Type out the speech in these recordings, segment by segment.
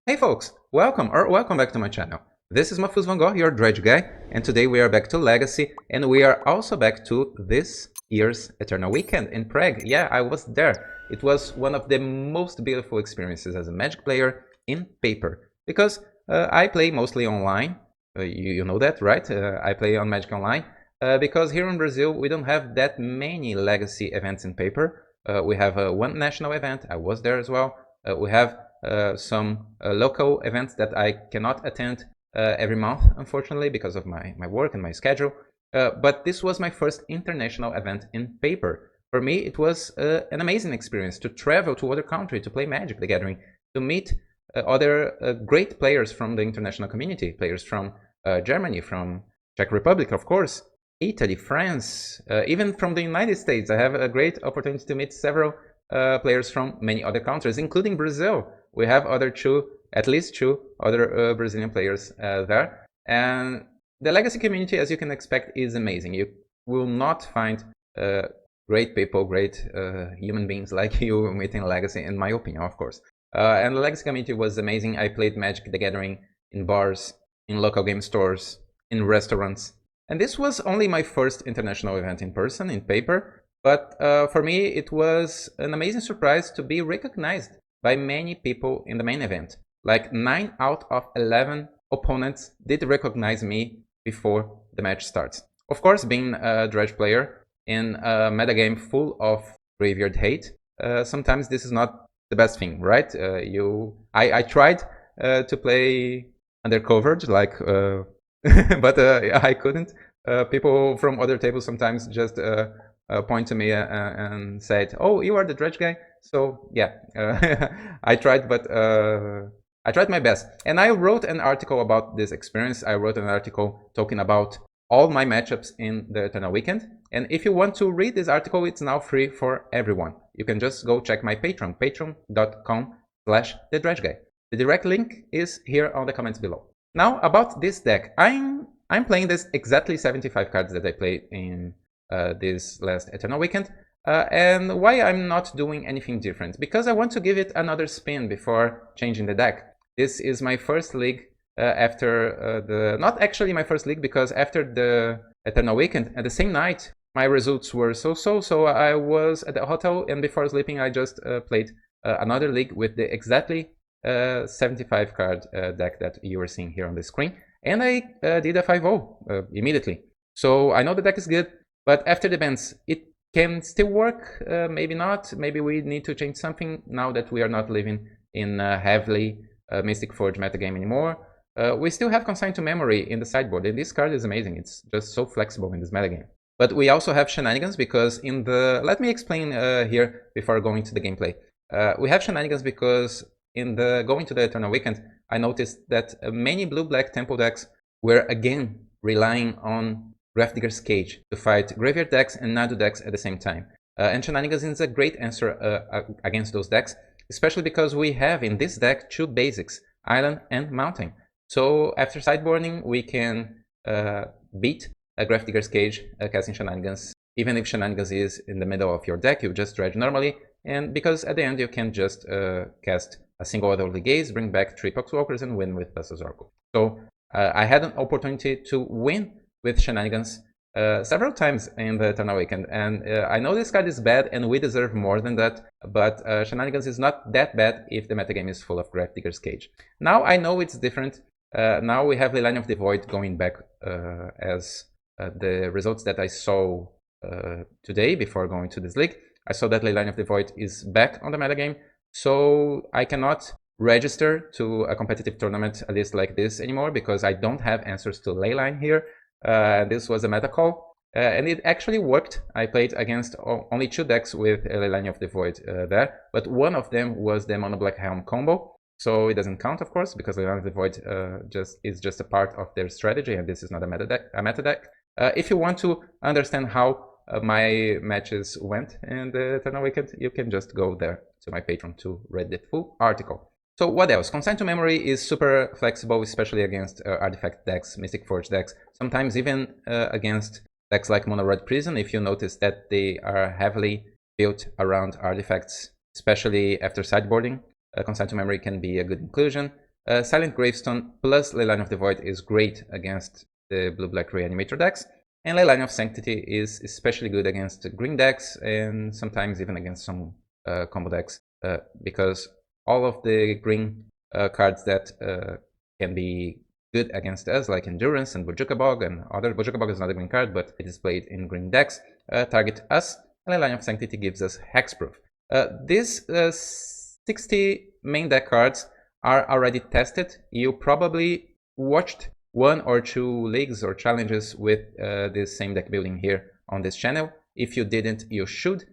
Hey folks, welcome back to my channel. This is MahfuzVanGogh, your Dredge guy, and today we are back to Legacy, and we are also back to this year's Eternal Weekend in Prague. Yeah, I was there. It was one of the most beautiful experiences as a Magic player in paper, because I play mostly online. You know that, right? I play on Magic Online, because here in Brazil we don't have that many Legacy events in paper. We have one national event, I was there as well. We have some local events that I cannot attend every month, unfortunately, because of my work and my schedule. But this was my first international event in paper. For me, it was an amazing experience to travel to other country to play Magic the Gathering, to meet other great players from the international community, players from Germany, from Czech Republic, of course, Italy, France, even from the United States. I have a great opportunity to meet several players from many other countries, including Brazil. We have at least two other Brazilian players there. And the Legacy community, as you can expect, is amazing. You will not find great people, great human beings like you meet in Legacy, in my opinion, of course. And the Legacy community was amazing. I played Magic the Gathering in bars, in local game stores, in restaurants. And this was only my first international event in person, in paper. But for me, it was an amazing surprise to be recognized by many people in the main event. Like 9 out of 11 opponents did recognize me before the match starts. Of course, being a Dredge player in a metagame full of graveyard hate, sometimes this is not the best thing, right? I tried to play undercovered, like, but I couldn't. People from other tables sometimes just point to me and said, "Oh, you are the Dredge guy." So yeah, I tried, but I tried my best. And I wrote an article about this experience. I wrote an article talking about all my matchups in the Eternal Weekend. And if you want to read this article, it's now free for everyone. You can just go check my Patron, patreon.com/thedredgeguy. The direct link is here on the comments below. Now about this deck, I'm playing this exactly 75 cards that I played in this last Eternal Weekend. And why I'm not doing anything different? Because I want to give it another spin before changing the deck. This is my first league after not actually my first league, because after the Eternal Weekend, at the same night, my results were so I was at the hotel, and before sleeping I just played another league with the exactly 75 card deck that you are seeing here on the screen, and I did a 5-0 immediately. So I know the deck is good, but after the bans it can still work, maybe not. Maybe we need to change something now that we are not living in a heavily Mystic Forge metagame anymore. We still have Consign to Memory in the sideboard, and this card is amazing. It's just so flexible in this metagame. But we also have Shenanigans, because in the... Let me explain here before going to the gameplay. We have Shenanigans because in the going to the Eternal Weekend, I noticed that many blue-black temple decks were again relying on Grafdigger's Cage to fight graveyard decks and Nadu decks at the same time. And Shenanigans is a great answer against those decks, especially because we have in this deck two basics, Island and Mountain. So after sideboarding, we can beat a Grafdigger's Cage casting Shenanigans. Even if Shenanigans is in the middle of your deck, you just dredge normally, and because at the end you can just cast a single Otherworldly Gaze, bring back 3 Poxwalkers, and win with Thassa's Oracle. So I had an opportunity to win with Shenanigans several times in the Eternal Weekend, and I know this card is bad and we deserve more than that, but Shenanigans is not that bad if the metagame is full of Grafdigger's Cage. Now I know it's different. Now we have Leyline of the Void going back as the results that I saw today before going to this league. I saw that Leyline of the Void is back on the metagame, so I cannot register to a competitive tournament, at least like this, anymore, because I don't have answers to Leyline here. This was a meta call, and it actually worked. I played against only 2 decks with Leyline of the Void there, but one of them was the Mono Black Helm combo, so it doesn't count, of course, because Leyline of the Void is just a part of their strategy, and this is not a meta deck. If you want to understand how my matches went in the Eternal Weekend, you can just go there to my Patreon to read the full article. So what else? Consign to Memory is super flexible, especially against artifact decks, Mystic Forge decks, sometimes even against decks like Mono Red Prison, if you notice that they are heavily built around artifacts, especially after sideboarding. Consign to Memory can be a good inclusion. Silent Gravestone plus Leyline of the Void is great against the blue-black Reanimator decks, and Leyline of Sanctity is especially good against green decks and sometimes even against some combo decks, because all of the green cards that can be good against us, like Endurance and Bojuka Bog and other. Bojuka Bog is not a green card, but it is played in green decks, target us, and Leyline of Sanctity gives us hexproof. These 60 main deck cards are already tested. You probably watched 1 or 2 leagues or challenges with this same deck building here on this channel. If you didn't, you should,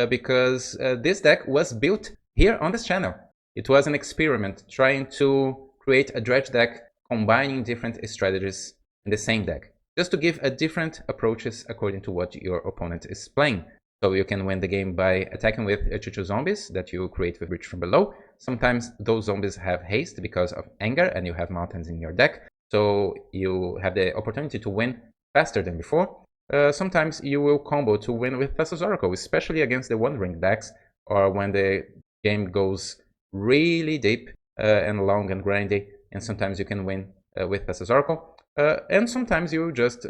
because this deck was built here on this channel. It was an experiment trying to create a Dredge deck combining different strategies in the same deck, just to give a different approaches according to what your opponent is playing. So you can win the game by attacking with 2/2 zombies that you create with Reach from Below. Sometimes those zombies have haste because of anger and you have mountains in your deck, so you have the opportunity to win faster than before. Sometimes you will combo to win with Thassa's Oracle, especially against the Wandering decks, or when the game goes really deep and long and grindy, and sometimes you can win with Thassa's Oracle. And sometimes you just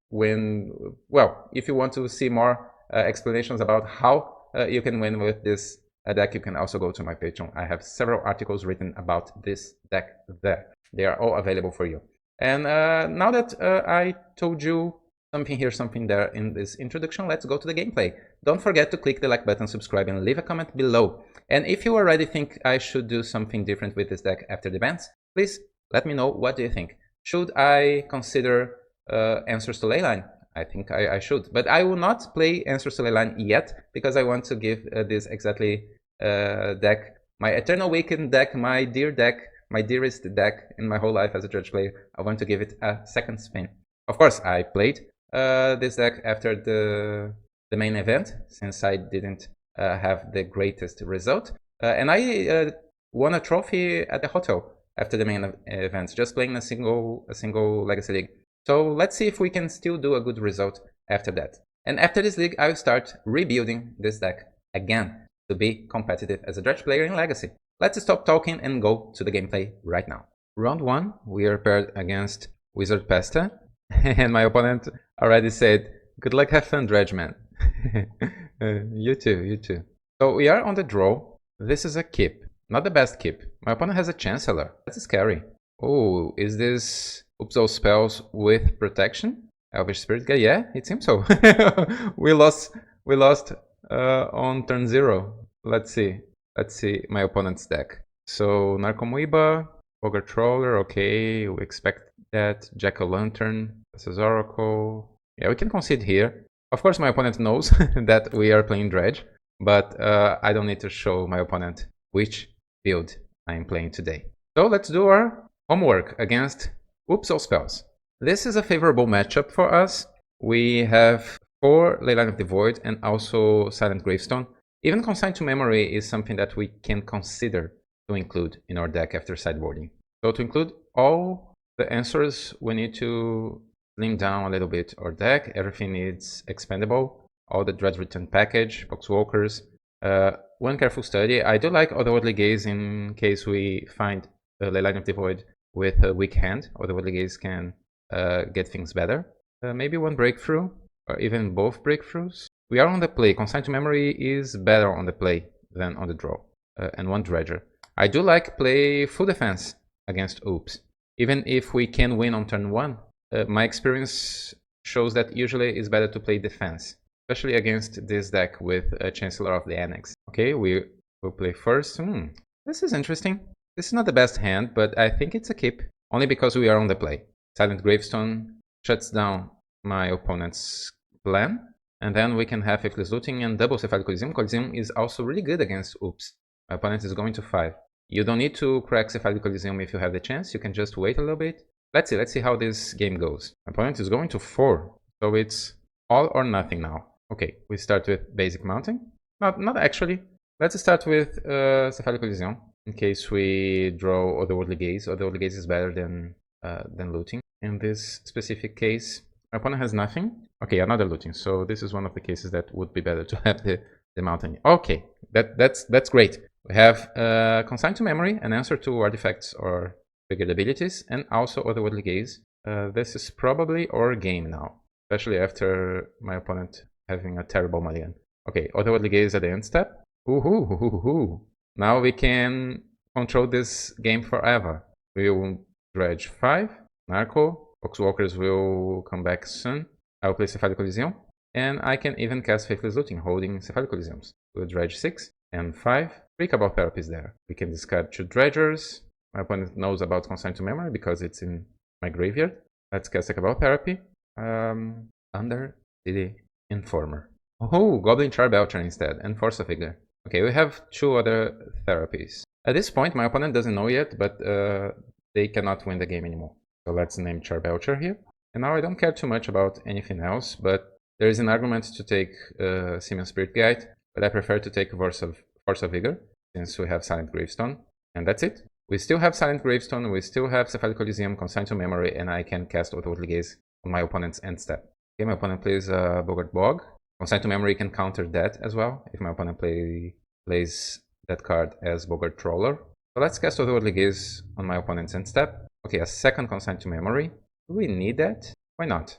win, well, if you want to see more explanations about how you can win with this deck, you can also go to my Patron. I have several articles written about this deck there. They are all available for you. And now that I told you something here, something there in this introduction, let's go to the gameplay. Don't forget to click the like button, subscribe, and leave a comment below. And if you already think I should do something different with this deck after the bans, please let me know. What do you think? Should I consider Answers to Leyline? I think I should, but I will not play Answers to Leyline yet, because I want to give this exactly deck, my Eternal Weekend deck, my dearest deck in my whole life as a Dredge player. I want to give it a second spin. Of course, I played this deck after the main event, since I didn't have the greatest result, and I won a trophy at the hotel after the main events, just playing a single Legacy League. So let's see if we can still do a good result after that. And after this league, I will start rebuilding this deck again to be competitive as a Dredge player in Legacy. Let's stop talking and go to the gameplay right now. Round 1, we are paired against wizardpasta, and my opponent already said, "Good luck, have fun, Dredge man." You too, you too. So we are on the draw. This is a keep, not the best keep. My opponent has a Chancellor. That's scary. Oh, is this Oops All Spells with protection? Elvish Spirit Guide? Yeah, it seems so. we lost on turn 0. Let's see my opponent's deck. So Narcomoeba, Ogre Troller, okay, we expect that. Jack-o'-lantern, Thassa's Oracle. Yeah, we can concede here. Of course my opponent knows that we are playing Dredge, but I don't need to show my opponent which build I am playing today. So let's do our homework against Oops All Spells. This is a favorable matchup for us. We have 4 Leyline of the Void and also Silent Gravestone. Even Consigned to Memory is something that we can consider to include in our deck after sideboarding. So to include all the answers, we need to slim down a little bit our deck. Everything needs expendable. All the Dredge Return package, Boxwalkers. One careful study. I do like Otherworldly Gaze in case we find the Leyline of the Void with a weak hand. Otherworldly Gaze can get things better. Maybe one breakthrough, or even both breakthroughs. We are on the play. Consigned to Memory is better on the play than on the draw. And one Dredger. I do like play full defense against Oops. Even if we can win on turn 1, my experience shows that usually it's better to play defense, especially against this deck with a Chancellor of the Annex. Okay, we will play first. This is interesting. This is not the best hand, but I think it's a keep, only because we are on the play. Silent Gravestone shuts down my opponent's plan, and then we can have Faithless Looting and double Cephalic Coliseum. Coliseum is also really good against Oops. My opponent is going to 5. You don't need to crack Cephalic Coliseum if you have the chance. You can just wait a little bit. Let's see how this game goes. My opponent is going to 4, so it's all or nothing now. Okay, we start with basic mounting. Not actually. Let's start with Cephalic Coliseum in case we draw Otherworldly Gaze. Otherworldly Gaze is better than looting. In this specific case, my opponent has nothing. Okay, another looting. So this is one of the cases that would be better to have the mountain. Okay, that's great. We have Consigned to Memory, an answer to artifacts or figured abilities, and also Otherworldly Gaze. This is probably our game now, especially after my opponent having a terrible mulligan. Okay, Otherworldly Gaze at the end step. Now we can control this game forever. We will Dredge 5, Narco, Foxwalkers will come back soon. I will play Cephalic Coliseum, and I can even cast Faithless Looting holding Cephalic Coliseums. We'll Dredge 6 and 5. 3 Cabal Therapies there. We can discard 2 Dredgers. My opponent knows about Consign to Memory because it's in my graveyard. Let's cast a Cabal Therapy. Under the Informer. Oh, Goblin Charbelcher instead, and Force of Vigor. Okay, we have 2 other therapies. At this point, my opponent doesn't know yet, but they cannot win the game anymore. So let's name Charbelcher here. And now I don't care too much about anything else, but there is an argument to take Simian Spirit Guide, but I prefer to take Force of Vigor, since we have Silent Gravestone. And that's it. We still have Silent Gravestone, we still have Cephalic Coliseum, Consign to Memory, and I can cast Otherworldly Gaze on my opponent's end step. Okay, my opponent plays Boggart Bog. Consign to Memory can counter that as well, if my opponent plays that card as Boggart Troller. So let's cast Otherworldly Gaze on my opponent's end step. Okay, a second Consign to Memory. Do we need that? Why not?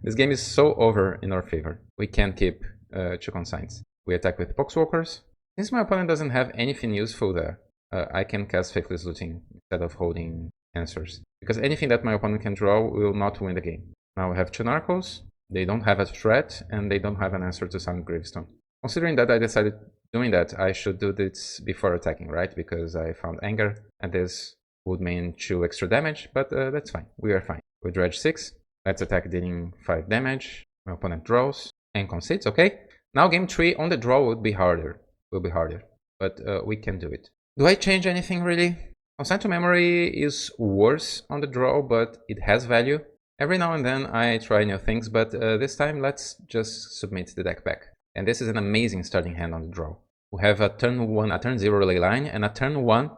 This game is so over in our favor. We can keep 2 consigns. We attack with Poxwalkers. Since my opponent doesn't have anything useful there, I can cast Faithless Looting instead of holding answers. Because anything that my opponent can draw will not win the game. Now we have 2 Narcos. They don't have a threat, and they don't have an answer to Silent Gravestone. Considering that I decided doing that, I should do this before attacking, right? Because I found Anger, and this would mean 2 extra damage, but that's fine. We are fine. We Dredge 6. Let's attack dealing 5 damage. My opponent draws and concedes, okay? Now game 3 on the draw would be harder. But we can do it. Do I change anything really? Consign to Memory is worse on the draw, but it has value. Every now and then I try new things, but this time let's just submit the deck back. And this is an amazing starting hand on the draw. We have a turn 1, a turn 0 Leyline, and a turn 1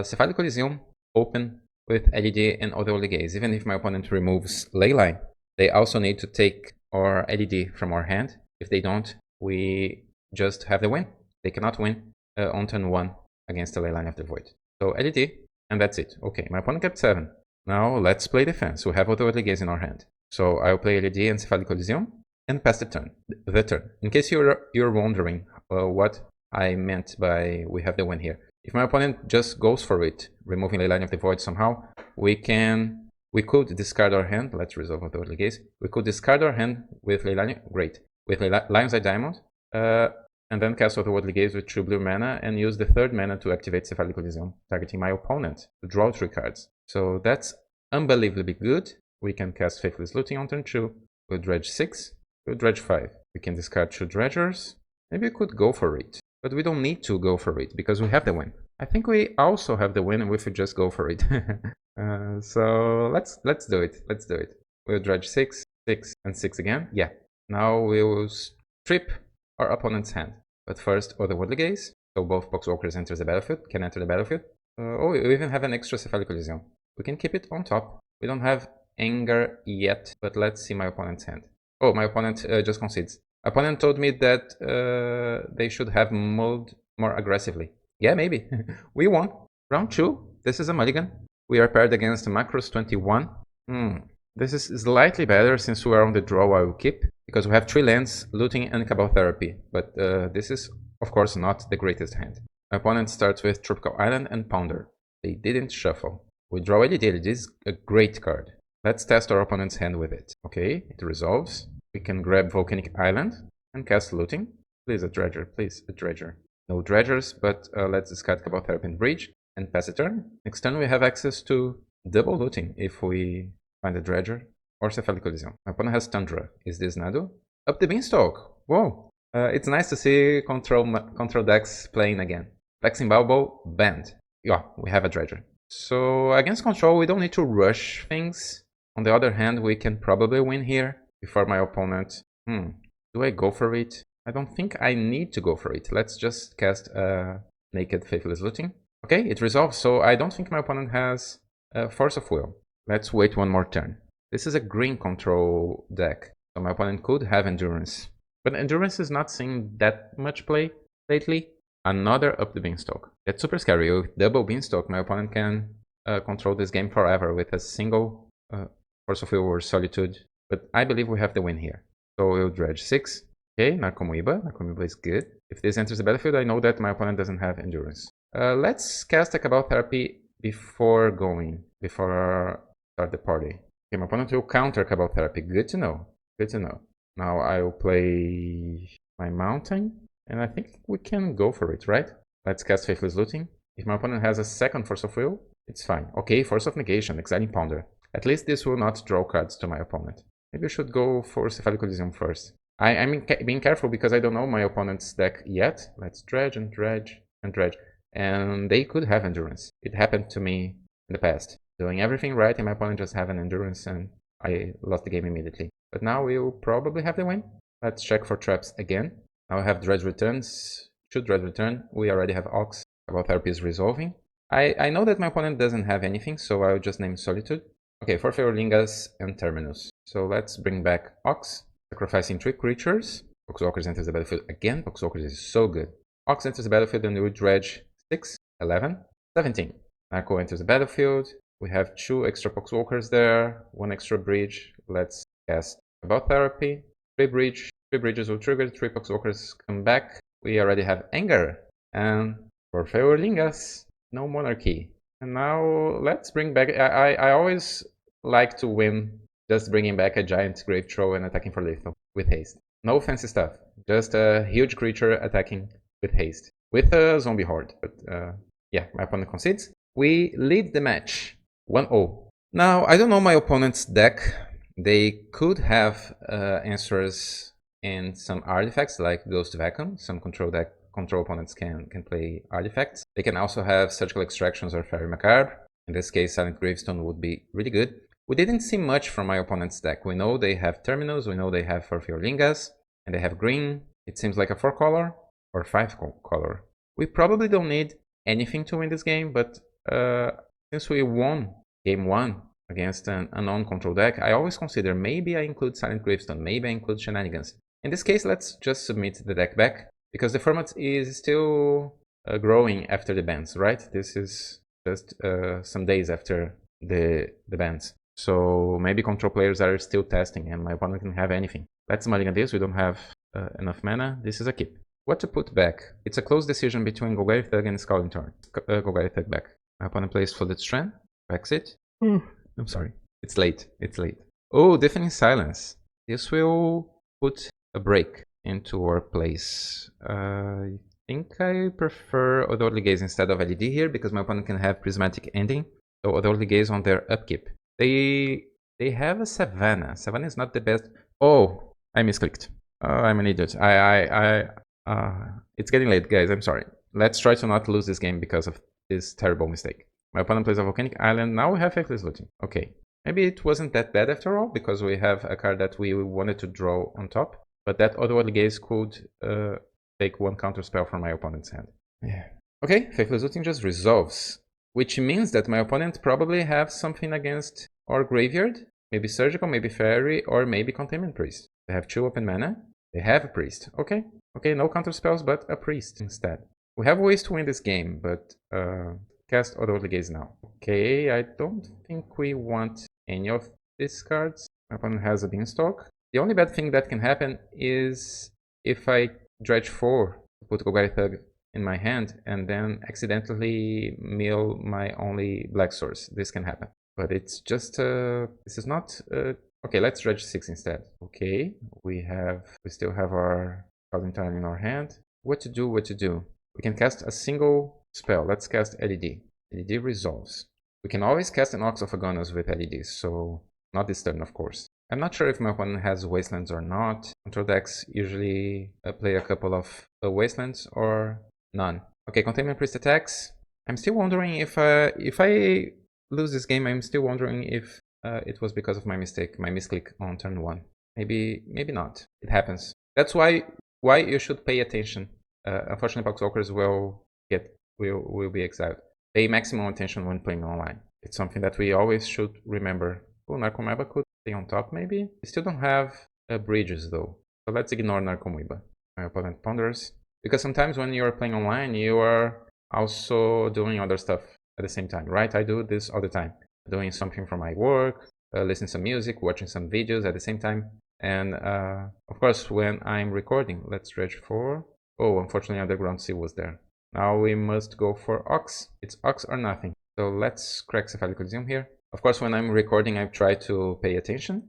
Cephalic Coliseum open with LED and Otherworldly Gaze. Even if my opponent removes Leyline, they also need to take our LED from our hand. If they don't, we just have the win. They cannot win on turn 1 against the Leyline of the Void. So LED, and that's it. Okay, my opponent kept 7. Now let's play defense. We have Otherworldly Gaze in our hand. So I'll play LED and Cephalic Coliseum and pass the turn. In case you're wondering what I meant by we have the win here. If my opponent just goes for it, removing Leyline of the Void somehow, we could discard our hand. Let's resolve Otherworldly Gaze. We could discard our hand with Leyline, great, with Lion's Eye Diamond, and then cast Otherworldly Gaze with 2 blue mana and use the 3rd mana to activate Cephalic Coliseum, targeting my opponent to draw 3 cards. So that's unbelievably good. We can cast Faithless Looting on turn 2. We'll Dredge 6. We'll Dredge 5. We can discard 2 Dredgers. Maybe we could go for it. But we don't need to go for it because we have the win. I think we also have the win and we should just go for it. So let's do it. Let's do it. We'll Dredge 6, 6, and 6 again. Yeah. Now we'll strip our opponent's hand. But first, Otherworldly Gaze. So both Poxwalkers can enter the battlefield. Oh, we even have an extra Cephalic Coliseum. We can keep it on top. We don't have Anger yet, but let's see my opponent's hand. Oh, my opponent just concedes. Opponent told me that they should have mulled more aggressively. Yeah, maybe. We won. Round 2. This is a mulligan. We are paired against Macros 21. This is slightly better since we are on the draw. I will keep because we have 3 lands, looting, and Cabal Therapy. But this is, of course, not the greatest hand. My opponent starts with Tropical Island and Ponder. They didn't shuffle. We draw LED. It is a great card. Let's test our opponent's hand with it. Okay, it resolves. We can grab Volcanic Island and cast Looting. Please a Dredger, please a Dredger. No Dredgers, but let's discard Cabal Therapy and Bridge and pass a turn. Next turn we have access to double Looting if we find a Dredger or Cephalic Coliseum. My opponent has Tundra. Is this Nadu? Up the Beanstalk! Whoa! It's nice to see control decks playing again. Flexing Balbo, banned. Yeah, we have a Dredger. So against control we don't need to rush things. On the other hand, we can probably win here before my opponent. Do I go for it? I don't think I need to go for it. Let's just cast Naked Faithless Looting. Okay, it resolves, so I don't think my opponent has Force of Will. Let's wait one more turn. This is a green control deck, so my opponent could have Endurance. But Endurance is not seeing that much play lately. Another Up the Beanstalk. That's super scary. With double Beanstalk, my opponent can control this game forever with a single Force of Will or Solitude, but I believe we have the win here. So we'll Dredge 6. Okay, Narcomoeba. Narcomoeba is good. If this enters the battlefield, I know that my opponent doesn't have Endurance. Let's cast a Cabal Therapy before start the party. Okay, my opponent will counter Cabal Therapy. Good to know. Good to know. Now I'll play my Mountain, and I think we can go for it, right? Let's cast Faithless Looting. If my opponent has a second Force of Will, it's fine. Okay, Force of Negation, Exciting Ponder. At least this will not draw cards to my opponent. Maybe I should go for Cephalic Elysium first. I'm being careful because I don't know my opponent's deck yet. Let's dredge and dredge and dredge. And they could have Endurance. It happened to me in the past. Doing everything right and my opponent just have an Endurance and I lost the game immediately. But now we'll probably have the win. Let's check for traps again. Now I have Dredge returns. Should Dredge return? We already have Ox. Cabal Therapy is resolving. I know that my opponent doesn't have anything, so I'll just name Solitude. Okay, Forfeolingas and Terminus. So let's bring back Ox, sacrificing 3 creatures. Boxwalkers enters the battlefield again. Boxwalkers is so good. Ox enters the battlefield and we dredge 6, 11, 17. Narco enters the battlefield. We have 2 extra Boxwalkers there, 1 extra bridge. Let's cast Cabal Therapy. 3 bridge. 3 bridges will trigger, 3 Boxwalkers come back. We already have Anger and Forfeolingas. No Monarchy. And now let's bring back... I always like to win just bringing back a giant Grave Troll and attacking for lethal with haste. No fancy stuff. Just a huge creature attacking with haste. With a zombie horde. But yeah, my opponent concedes. We lead the match 1-0. Now, I don't know my opponent's deck. They could have answers in some artifacts like Ghost Vacuum. Some control opponents can play artifacts. They can also have Surgical Extractions or Fairy Macabre. In this case, Silent Gravestone would be really good. We didn't see much from my opponent's deck. We know they have Terminus, we know they have Forfeolingas, and they have green. It seems like a 4-color or 5-color. We probably don't need anything to win this game, but since we won game 1 against an unknown control deck, I always consider maybe I include Silent Gravestone, maybe I include Shenanigans. In this case, let's just submit the deck back, because the format is still growing after the bans, right? This is just some days after the bans. So maybe control players are still testing and my opponent can have anything. Let's mulligan this, we don't have enough mana. This is a keep. What to put back? It's a close decision between Golgari Thug and Scalding Torrent. Golgari Thug back. My opponent plays Flooded Strand. Backs it. I'm sorry. It's late. It's late. Oh, Deafening Silence. This will put a break into our place. I think I prefer Otherworldly Gaze instead of LED here because my opponent can have Prismatic Ending. So Otherworldly Gaze on their upkeep. They have a Savannah. Savannah is not the best. Oh, I misclicked. I'm an idiot. It's getting late, guys. I'm sorry. Let's try to not lose this game because of this terrible mistake. My opponent plays a Volcanic Island. Now we have Faithless Looting. Okay. Maybe it wasn't that bad after all because we have a card that we wanted to draw on top. But that Otherworldly Gaze could take 1 counter spell from my opponent's hand. Yeah. Okay, Faithless Looting just resolves. Which means that my opponent probably have something against our graveyard. Maybe Surgical, maybe Fairy, or maybe Containment Priest. They have 2 open mana. They have a Priest. Okay. Okay, no counter spells, but a Priest instead. We have ways to win this game, but cast Otherworldly Gaze now. Okay, I don't think we want any of these cards. My opponent has a Beanstalk. The only bad thing that can happen is if I dredge 4 to put Golgari Thug in my hand and then accidentally mill my only black source. This can happen. But it's just this is not okay, let's dredge 6 instead. Okay, we still have our Scalding Tarn in our hand. What to do? We can cast a single spell. Let's cast LED. LED resolves. We can always cast an Ox of Agonas with LEDs, so not this turn, of course. I'm not sure if my opponent has Wastelands or not. Control decks usually play a couple of Wastelands or none. Okay, Containment Priest attacks. I'm still wondering if I lose this game, I'm still wondering if it was because of my mistake, my misclick on turn 1. Maybe not. It happens. That's why you should pay attention. Unfortunately, Boxwalkers will be exiled. Pay maximum attention when playing online. It's something that we always should remember. Oh, Narcomoeba could stay on top maybe. We still don't have bridges though. So let's ignore Narcomoeba. My opponent ponders. Because sometimes when you're playing online, you are also doing other stuff at the same time, right? I do this all the time. Doing something for my work, listening to some music, watching some videos at the same time. And of course, when I'm recording, let's Dredge 4. Oh, unfortunately, Underground Sea was there. Now we must go for Ox. It's Ox or nothing. So let's crack Cephalic Coliseum here. Of course, when I'm recording, I try to pay attention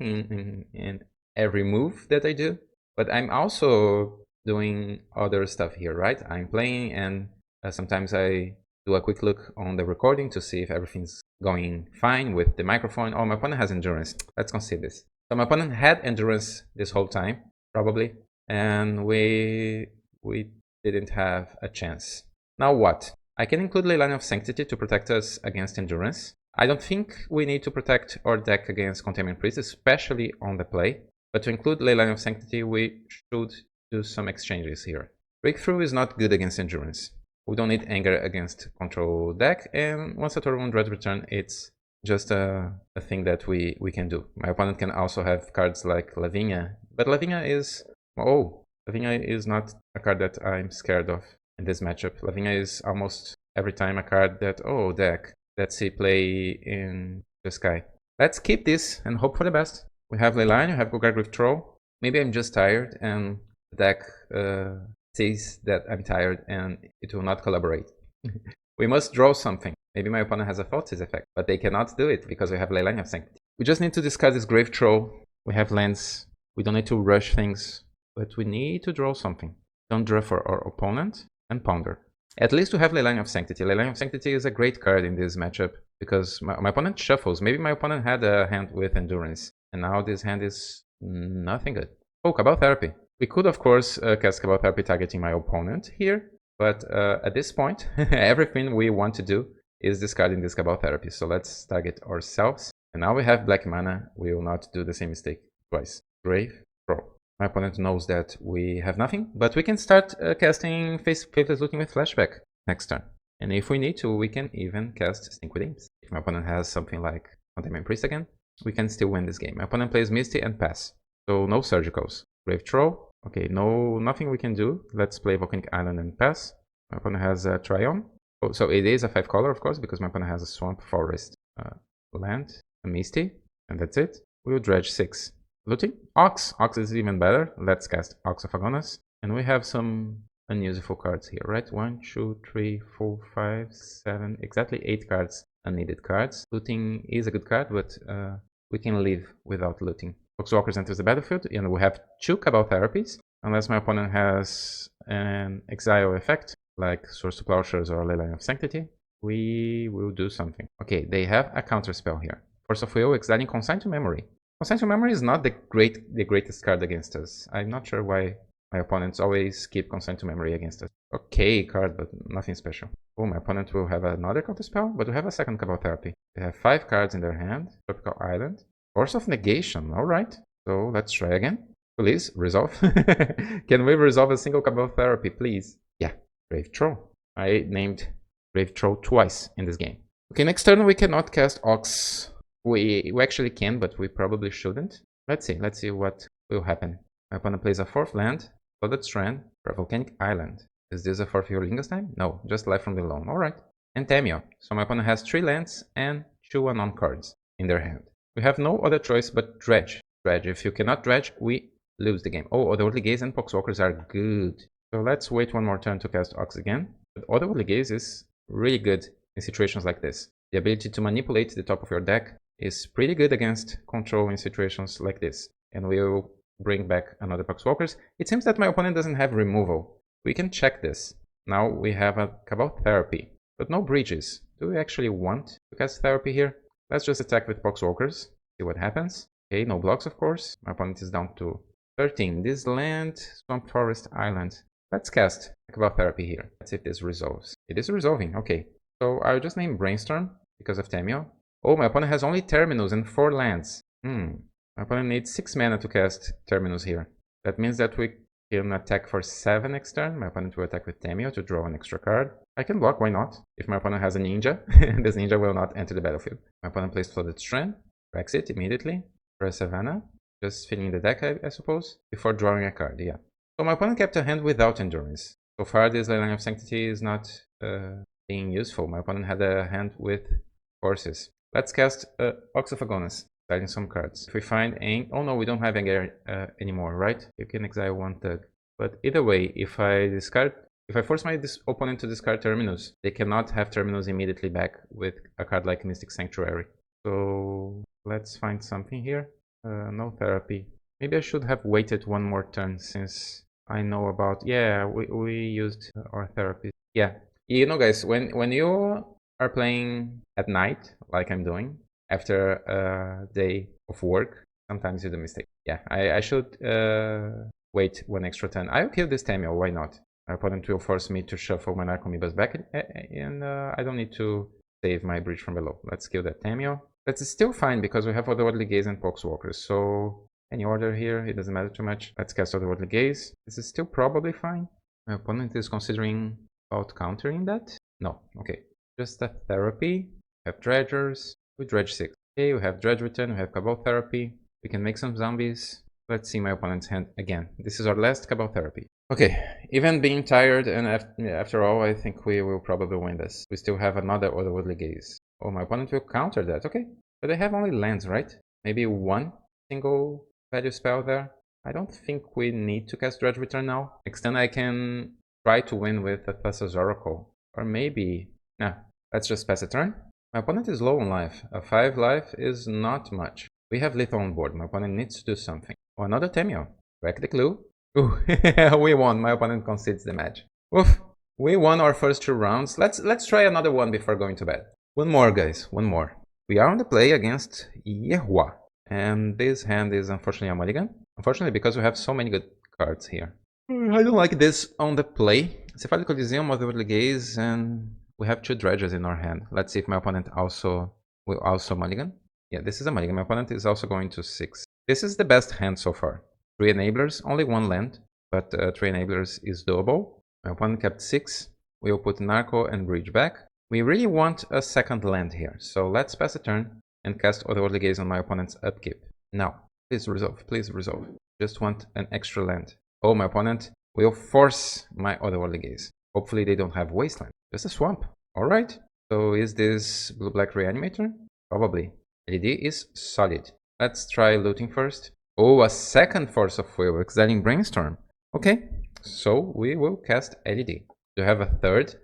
in every move that I do. But I'm also doing other stuff here, right? I'm playing, and sometimes I do a quick look on the recording to see if everything's going fine with the microphone. Oh, my opponent has endurance. Let's consider this. So my opponent had endurance this whole time, probably, and we didn't have a chance. Now what? I can include Leyline of Sanctity to protect us against endurance. I don't think we need to protect our deck against Containment Priest, especially on the play. But to include Leyline of Sanctity, we should do some exchanges here. Breakthrough is not good against endurance. We don't need anger against control deck, and once a turn 1 Dredge return, it's just a thing that we can do. My opponent can also have cards like Lavinia, but Lavinia is... oh, Lavinia is not a card that I'm scared of in this matchup. Lavinia is almost every time a card that, oh, deck, let's see play in the sky. Let's keep this and hope for the best. We have Leyline, we have Golgari Troll. Maybe I'm just tired and the deck says that I'm tired and it will not collaborate. We must draw something. Maybe my opponent has a Thoughtseize effect, but they cannot do it because we have Leyline of Sanctity. We just need to discard this Grave Troll. We have lands. We don't need to rush things, but we need to draw something. Don't draw for our opponent and ponder. At least we have Leyline of Sanctity. Leyline of Sanctity is a great card in this matchup because my opponent shuffles. Maybe my opponent had a hand with Endurance, and now this hand is nothing good. Oh, Cabal Therapy. We could, of course, cast Cabal Therapy targeting my opponent here, but at this point, everything we want to do is discarding this Cabal Therapy. So let's target ourselves. And now we have black mana. We will not do the same mistake twice. Grave Troll. My opponent knows that we have nothing, but we can start casting Faceless Looting with Flashback next turn. And if we need to, we can even cast Stink with Imps. If my opponent has something like Containment Priest again, we can still win this game. My opponent plays Misty and pass. So no Surgicals. Grave Troll. Okay, nothing we can do. Let's play Volcanic Island and pass. My opponent has a Tryon. Oh, so it is a 5-color, of course, because my opponent has a Swamp, Forest, Land, a Misty, and that's it. We will Dredge 6. Looting. Ox. Ox is even better. Let's cast Ox of Agonas. And we have some unuseful cards here, right? 1, 2, 3, 4, 5, 7, exactly 8 cards, unneeded cards. Looting is a good card, but we can live without looting. Foxwalkers enters the battlefield, and we have 2 Cabal Therapies. Unless my opponent has an exile effect, like Source to Plowshares or Leyline of Sanctity, we will do something. Okay, they have a counter spell here. Force of Will, exiling Consign to Memory. Consign to Memory is not the greatest card against us. I'm not sure why my opponents always keep Consign to Memory against us. Okay card, but nothing special. Oh, my opponent will have another counter spell, but we have a second Cabal Therapy. They have 5 cards in their hand. Tropical Island. Force of Negation, alright. So let's try again. Please, resolve. Can we resolve a single Cabal Therapy, please? Yeah, Grave Troll. I named Grave Troll twice in this game. Okay, next turn we cannot cast Ox. We actually can, but we probably shouldn't. Let's see what will happen. My opponent plays a 4th land, Flooded Strand, for a Volcanic Island. Is this a 4th Yolinga's time? No, just Life from Below. Alright. And Tamio. So my opponent has 3 lands and 2 unknown cards in their hand. We have no other choice but Dredge. Dredge. If you cannot Dredge, we lose the game. Oh, Otherworldly Gaze and Poxwalkers are good. So let's wait one more turn to cast Ox again. But Otherworldly Gaze is really good in situations like this. The ability to manipulate the top of your deck is pretty good against control in situations like this. And we'll bring back another Poxwalkers. It seems that my opponent doesn't have removal. We can check this. Now we have a Cabal Therapy, but no bridges. Do we actually want to cast Therapy here? Let's just attack with Poxwalkers, see what happens. Okay, no blocks of course. My opponent is down to 13. This land, Swamp Forest Island. Let's cast Cabal Therapy here. Let's see if this resolves. It is resolving, okay. So I'll just name Brainstorm because of Tamio. Oh, my opponent has only Terminus and 4 lands. My opponent needs 6 mana to cast Terminus here. That means that we can attack for 7 next turn. My opponent will attack with Tamio to draw an extra card. I can block, why not? If my opponent has a Ninja, this Ninja will not enter the battlefield. My opponent plays Flooded Strand, cracks it immediately for a Savannah. Just filling the deck, I suppose, before drawing a card, yeah. So my opponent kept a hand without Endurance. So far, this Leyline of Sanctity is not being useful. My opponent had a hand with forces. Let's cast Oskiyaa, exciting some cards. If we find oh no, we don't have anger anymore, right? You can exile one Thug. But either way, if I force my opponent to discard Terminus, they cannot have Terminus immediately back with a card like Mystic Sanctuary. So let's find something here. No therapy. Maybe I should have waited one more turn since I know about... Yeah, we used our therapy. Yeah, you know guys, when you are playing at night, like I'm doing, after a day of work, sometimes you do mistake. Yeah, I should wait one extra turn. I'll kill this Tamio, why not? My opponent will force me to shuffle my Narcomoebas back, and I don't need to save my Bridge from below. Let's kill that Tamio. That's still fine because we have Otherworldly Gaze and Poxwalkers, so any order here, it doesn't matter too much. Let's cast Otherworldly Gaze. This is still probably fine. My opponent is considering about countering that. No, okay. Just a therapy. We have Dredgers. We dredge 6. Okay, we have Dredge Return, we have Cabal Therapy. We can make some zombies. Let's see my opponent's hand again. This is our last Cabal Therapy. Okay, even being tired and after all, I think we will probably win this. We still have another Otherworldly Gaze. Oh, my opponent will counter that. Okay, but they have only lands, right? Maybe one single value spell there. I don't think we need to cast Dredge Return now. Next turn I can try to win with a Thassa's Oracle. Or maybe... Nah, let's just pass a turn. My opponent is low on life. A 5 life is not much. We have lethal on board. My opponent needs to do something. Oh, another Tamio. Crack the clue. Ooh, we won. My opponent concedes the match. Oof. We won our first 2 rounds. Let's try another one before going to bed. One more, guys. One more. We are on the play against Yehua. And this hand is unfortunately a mulligan. Unfortunately, because we have so many good cards here. I don't like this on the play. Cephalic Coliseum, Otherworldly Gaze, and we have 2 Dredges in our hand. Let's see if my opponent will also mulligan. Yeah, this is a mulligan. My opponent is also going to 6. This is the best hand so far. 3 Enablers, only 1 land, but 3 Enablers is doable. My opponent kept 6. We'll put Narco and Bridge back. We really want a second land here, so let's pass a turn and cast Otherworldly Gaze on my opponent's upkeep. Now, please resolve, please resolve. Just want an extra land. Oh, my opponent will force my Otherworldly Gaze. Hopefully they don't have Wasteland. Just a swamp. Alright. So is this blue-black Reanimator? Probably. LED is solid. Let's try looting first. Oh, a second Force of Will, exiling Brainstorm. Okay, so we will cast LED. Do you have a third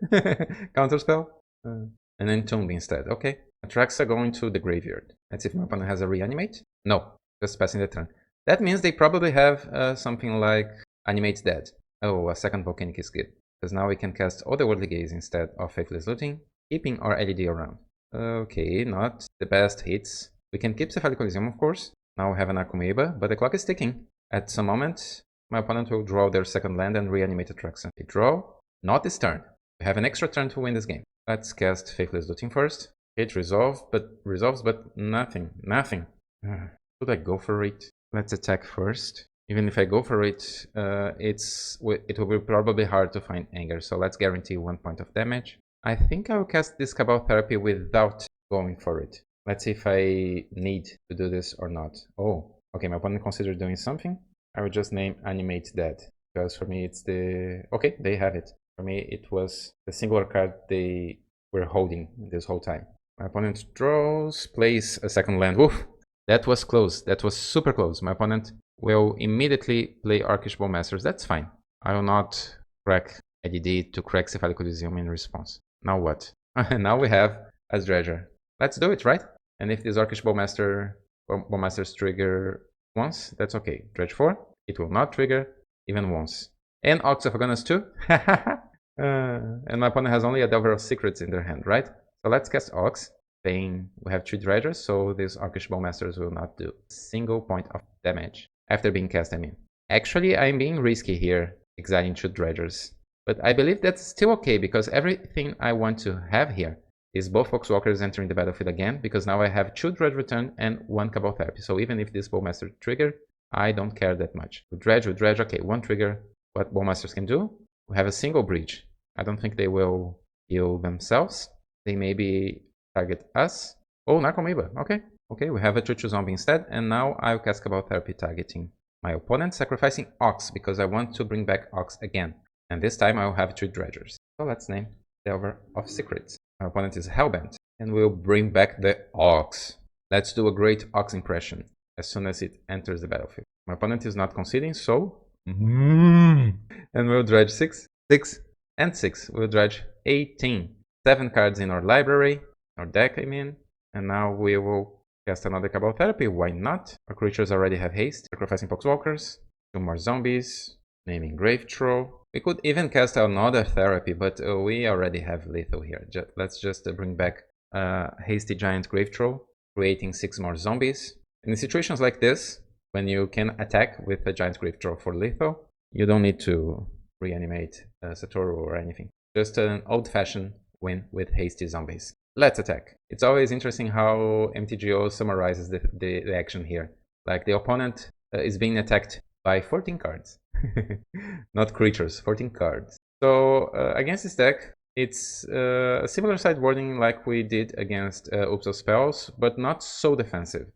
counterspell? And Entomb instead. Okay. Atraxa going to the graveyard. Let's see if my opponent has a Reanimate. No, just passing the turn. That means they probably have something like Animate Dead. Oh, a second Volcanic is good. Because now we can cast Otherworldly Gaze instead of Faithless Looting, keeping our LED around. Okay, not the best hits. We can keep Cephalic Coliseum, of course. Now we have an Narcomoeba, but the clock is ticking. At some moment, my opponent will draw their second land and reanimate Atraxa. They draw. Not this turn. We have an extra turn to win this game. Let's cast Faithless Looting first. It resolves, but nothing. Nothing. Should I go for it? Let's attack first. Even if I go for it, it will be probably hard to find Anger, so let's guarantee 1 point of damage. I think I will cast this Cabal Therapy without going for it. Let's see if I need to do this or not. Oh, okay, my opponent considered doing something. I will just name Animate Dead, because for me it's the... Okay, they have it. For me it was the singular card they were holding this whole time. My opponent draws, plays a second land. Woof! That was close. That was super close. My opponent will immediately play Archish Bowmasters. That's fine. I will not crack LED to crack Cephalic Coliseum in response. Now what? Now we have a Dredger. Let's do it, right? And if this Archish Bowmasters trigger once, that's okay. Dredge 4, it will not trigger even once. And Oskiyaa too. And my opponent has only a Delver of Secrets in their hand, right? So let's cast Ox. Paying, we have 2 Dredgers, so these Archish Bowmasters will not do a single point of damage. After being cast, I mean. Actually, I'm being risky here, exiling 2 Dredgers. But I believe that's still okay, because everything I want to have here is both Foxwalkers entering the battlefield again, because now I have 2 Dredge Return and 1 Cabal Therapy. So even if this Bowmaster trigger, I don't care that much. With Dredge, okay, 1 trigger. What Bowmasters can do? We have a single Breach. I don't think they will heal themselves. They maybe target us. Oh, Narcomoeba. Okay. Okay, we have a 2/2 zombie instead, and now I'll cast Cabal Therapy targeting my opponent, sacrificing Ox because I want to bring back Ox again. And this time I'll have 2 Dredgers. So let's name Delver of Secrets. My opponent is Hellbent, and will bring back the Ox. Let's do a great Ox impression as soon as it enters the battlefield. My opponent is not conceding, so... and we'll dredge 6, 6, and 6. We'll dredge 18. 7 cards in our library, our deck I mean, and now we will cast another Cabal Therapy. Why not? Our creatures already have haste, sacrificing Poxwalkers, 2 more zombies, naming Grave Troll. We could even cast another therapy, but we already have lethal here. Let's just bring back Hasty Giant Grave Troll, creating 6 more zombies. In situations like this, when you can attack with a Giant Grave Troll for lethal, you don't need to reanimate Satoru or anything. Just an old-fashioned win with hasty zombies. Let's attack. It's always interesting how MTGO summarizes the action here. Like the opponent is being attacked by 14 cards. Not creatures, 14 cards. So against this deck, it's a similar sideboarding like we did against Oops of Spells, but not so defensive.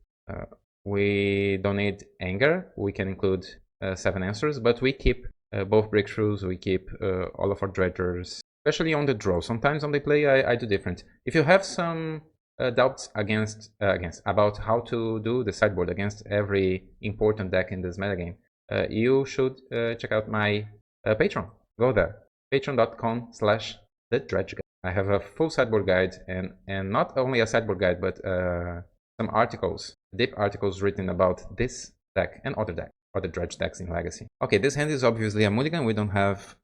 We don't need Anger, we can include 7 answers, but we keep both breakthroughs, we keep all of our dredgers, especially on the draw. Sometimes on the play I do different. If you have some doubts about how to do the sideboard against every important deck in this metagame, you should check out my Patron. Go there, patron.com/thedredge. I have a full sideboard guide and not only a sideboard guide, but some articles, deep articles written about this deck and other dredge decks in Legacy. Okay, this hand is obviously a mulligan. We don't have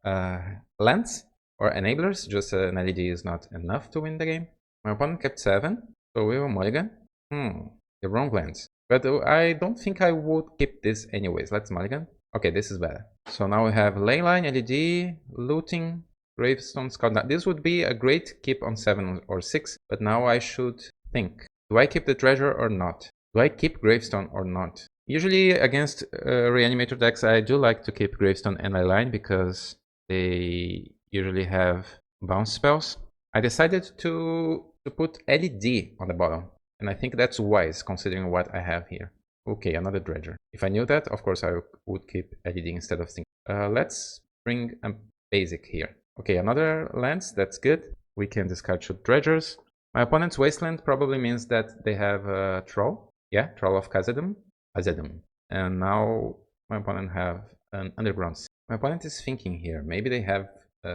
lands or enablers, just an LED is not enough to win the game. My opponent kept 7, so we will mulligan. The wrong lands. But I don't think I would keep this anyways. Let's mulligan. Okay, this is better. So now we have Leyline, LED, Looting, Gravestone, Scout. This would be a great keep on 7 or 6, but now I should think. Do I keep the treasure or not? Do I keep Gravestone or not? Usually against Reanimator decks, I do like to keep Gravestone and Leyline because they usually have bounce spells. I decided to put LED on the bottom, and I think that's wise considering what I have here. Okay, another dredger. If I knew that, of course I would keep LED instead of thinking. Let's bring a basic here. Okay, another lands, that's good. We can discard 2 dredgers. My opponent's wasteland probably means that they have a troll. Yeah, Troll of Khazad-dûm. And now my opponent have an underground. My opponent is thinking here. Maybe they have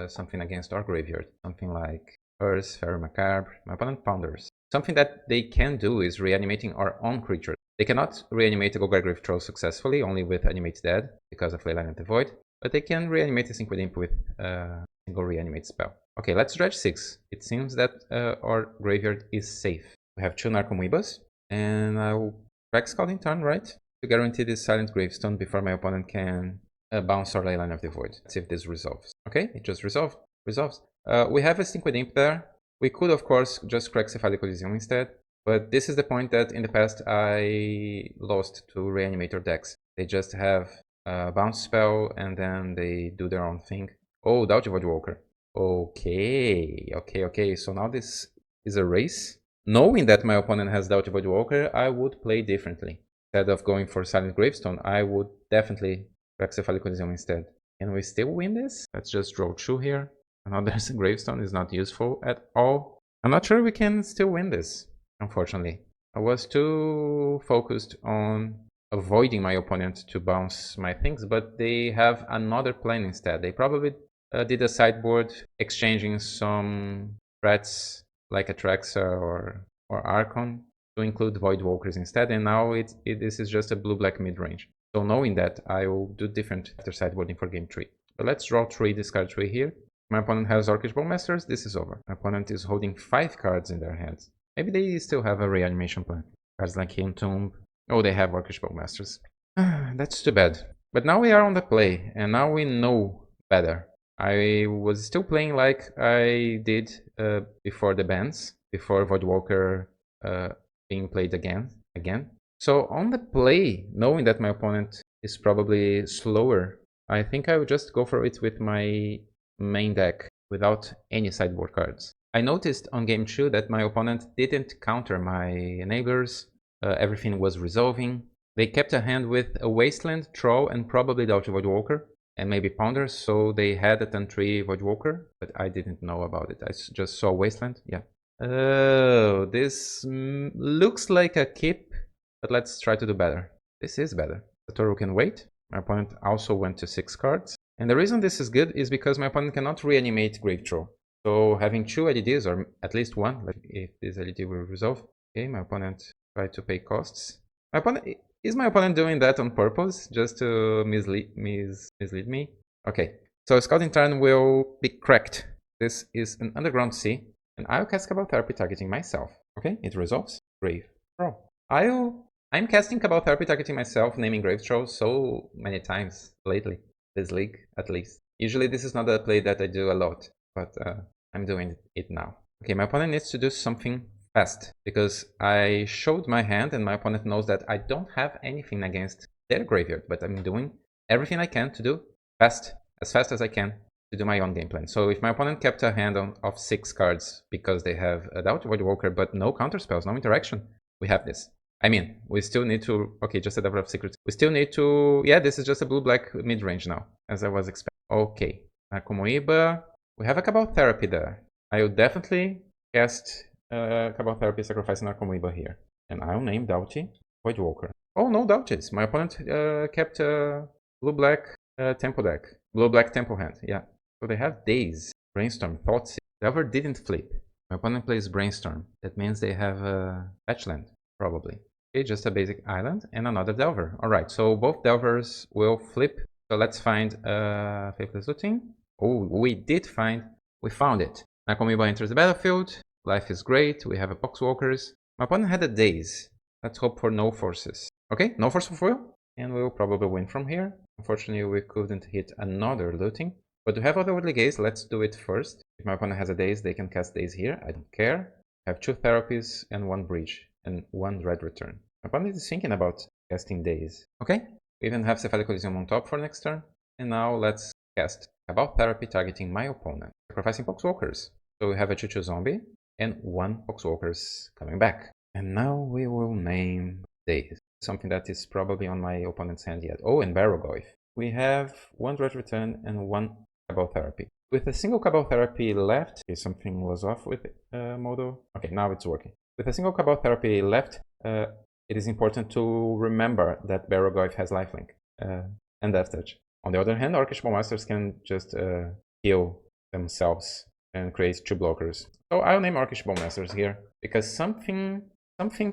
something against our graveyard. Something like Curse, Fairy Macabre. My opponent ponders. Something that they can do is reanimating our own creatures. They cannot reanimate a Golgari Grave Troll successfully, only with Animate Dead, because of Leyline and the Void. But they can reanimate a Synchro Imp with a single reanimate spell. Okay, let's dredge 6. It seems that our graveyard is safe. We have 2 Narcomoebas, and I will crack Scalding Tarn, right? To guarantee this Silent Gravestone before my opponent can bounce our Leyline of the Void. Let's see if this resolves. Okay, it just resolves. We have a Synchro Imp there. We could, of course, just crack Cephalic Coliseum instead. But this is the point that in the past I lost to Reanimator decks. They just have a bounce spell and then they do their own thing. Oh, Doughty Voidwalker. Okay. So now this is a race. Knowing that my opponent has Doughty Voidwalker, I would play differently. Instead of going for Silent Gravestone, I would definitely crack Cephalic Coliseum instead. Can we still win this? Let's just draw 2 here. Another Gravestone is not useful at all. I'm not sure we can still win this, unfortunately. I was too focused on avoiding my opponent to bounce my things, but they have another plan instead. They probably did a sideboard exchanging some threats like Atraxa or Archon to include Voidwalkers instead, and now this is just a blue-black mid-range. So knowing that, I will do different after sideboarding for game 3. But let's draw 3, discard 3 here. My opponent has Orcish Bowmasters, this is over. My opponent is holding 5 cards in their hands. Maybe they still have a reanimation plan. Cards like Tomb. Oh, they have Orcish Bowmasters. That's too bad. But now we are on the play, and now we know better. I was still playing like I did before the bans, before Voidwalker being played again. So on the play, knowing that my opponent is probably slower, I think I would just go for it with my main deck without any sideboard cards. I noticed on game 2 that my opponent didn't counter my enablers. Everything was resolving. They kept a hand with a Wasteland, Troll, and probably Doughty Voidwalker. and maybe Ponder, so they had a turn 3 Voidwalker, but I didn't know about it. I just saw Wasteland, yeah. Oh, this looks like a keep, but let's try to do better. This is better. Satoru can wait. My opponent also went to 6 cards. And the reason this is good is because my opponent cannot reanimate Grave Troll. So having 2 LEDs, or at least 1, like if this LED will resolve. Okay, my opponent tried to pay costs. Is my opponent doing that on purpose, just to mislead me? Okay, so Scouting Turn will be cracked. This is an Underground Sea, and I'll cast Cabal Therapy targeting myself. Okay, it resolves. Grave Troll. I'm casting Cabal Therapy targeting myself, naming Grave Troll so many times lately. This league, at least. Usually this is not a play that I do a lot, but I'm doing it now. Okay, my opponent needs to do something fast, because I showed my hand and my opponent knows that I don't have anything against their graveyard, but I'm doing everything I can to do fast as I can to do my own game plan. So if my opponent kept a hand of 6 cards because they have a Doubt Voidwalker but no counterspells, no interaction, we have this. I mean, we still need to... Okay, just a Devil of Secrets. We still need to... Yeah, this is just a blue-black mid-range now, as I was expecting. Okay, Nakomoiba. We have a Cabal Therapy there. I will definitely cast Cabal Therapy sacrificing Nakomoiba here. And I'll name Doughty Voidwalker. Oh, no Doughties. My opponent kept blue-black tempo deck. Blue-black tempo hand, yeah. So they have Daze, Brainstorm, Thoughtseize. Delver didn't flip. My opponent plays Brainstorm. That means they have Fetchland, probably. Okay, just a basic island and another Delver. Alright, so both Delvers will flip. So let's find Faithless Looting. Oh, we found it. Nakomoiba enters the battlefield. Life is great. We have a Poxwalkers. My opponent had a Daze. Let's hope for no forces. Okay, no force of will. And we'll probably win from here. Unfortunately, we couldn't hit another looting. But we have Otherworldly Gaze. Let's do it first. If my opponent has a Daze, they can cast Daze here. I don't care. I have 2 Therapies and 1 Breach. And 1 Red Return. My opponent is thinking about casting Daze. Okay, we even have Cephalic Coliseum on top for next turn. And now let's cast Cabal Therapy targeting my opponent. Sacrificing Poxwalkers. So we have a 2/2 zombie and 1 Poxwalkers coming back. And now we will name Daze. Something that is probably on my opponent's hand yet. Oh, and Barrogoyf. We have 1 Red Return and 1 Cabal Therapy. With a single Cabal Therapy left, okay, something was off with Modo. Okay, now it's working. With a single Cabal Therapy left, it is important to remember that Barrogoyf has lifelink and Death Touch. On the other hand, Orcish Bowmasters can just heal themselves and create 2 blockers. So I'll name Orcish Bowmasters here, because something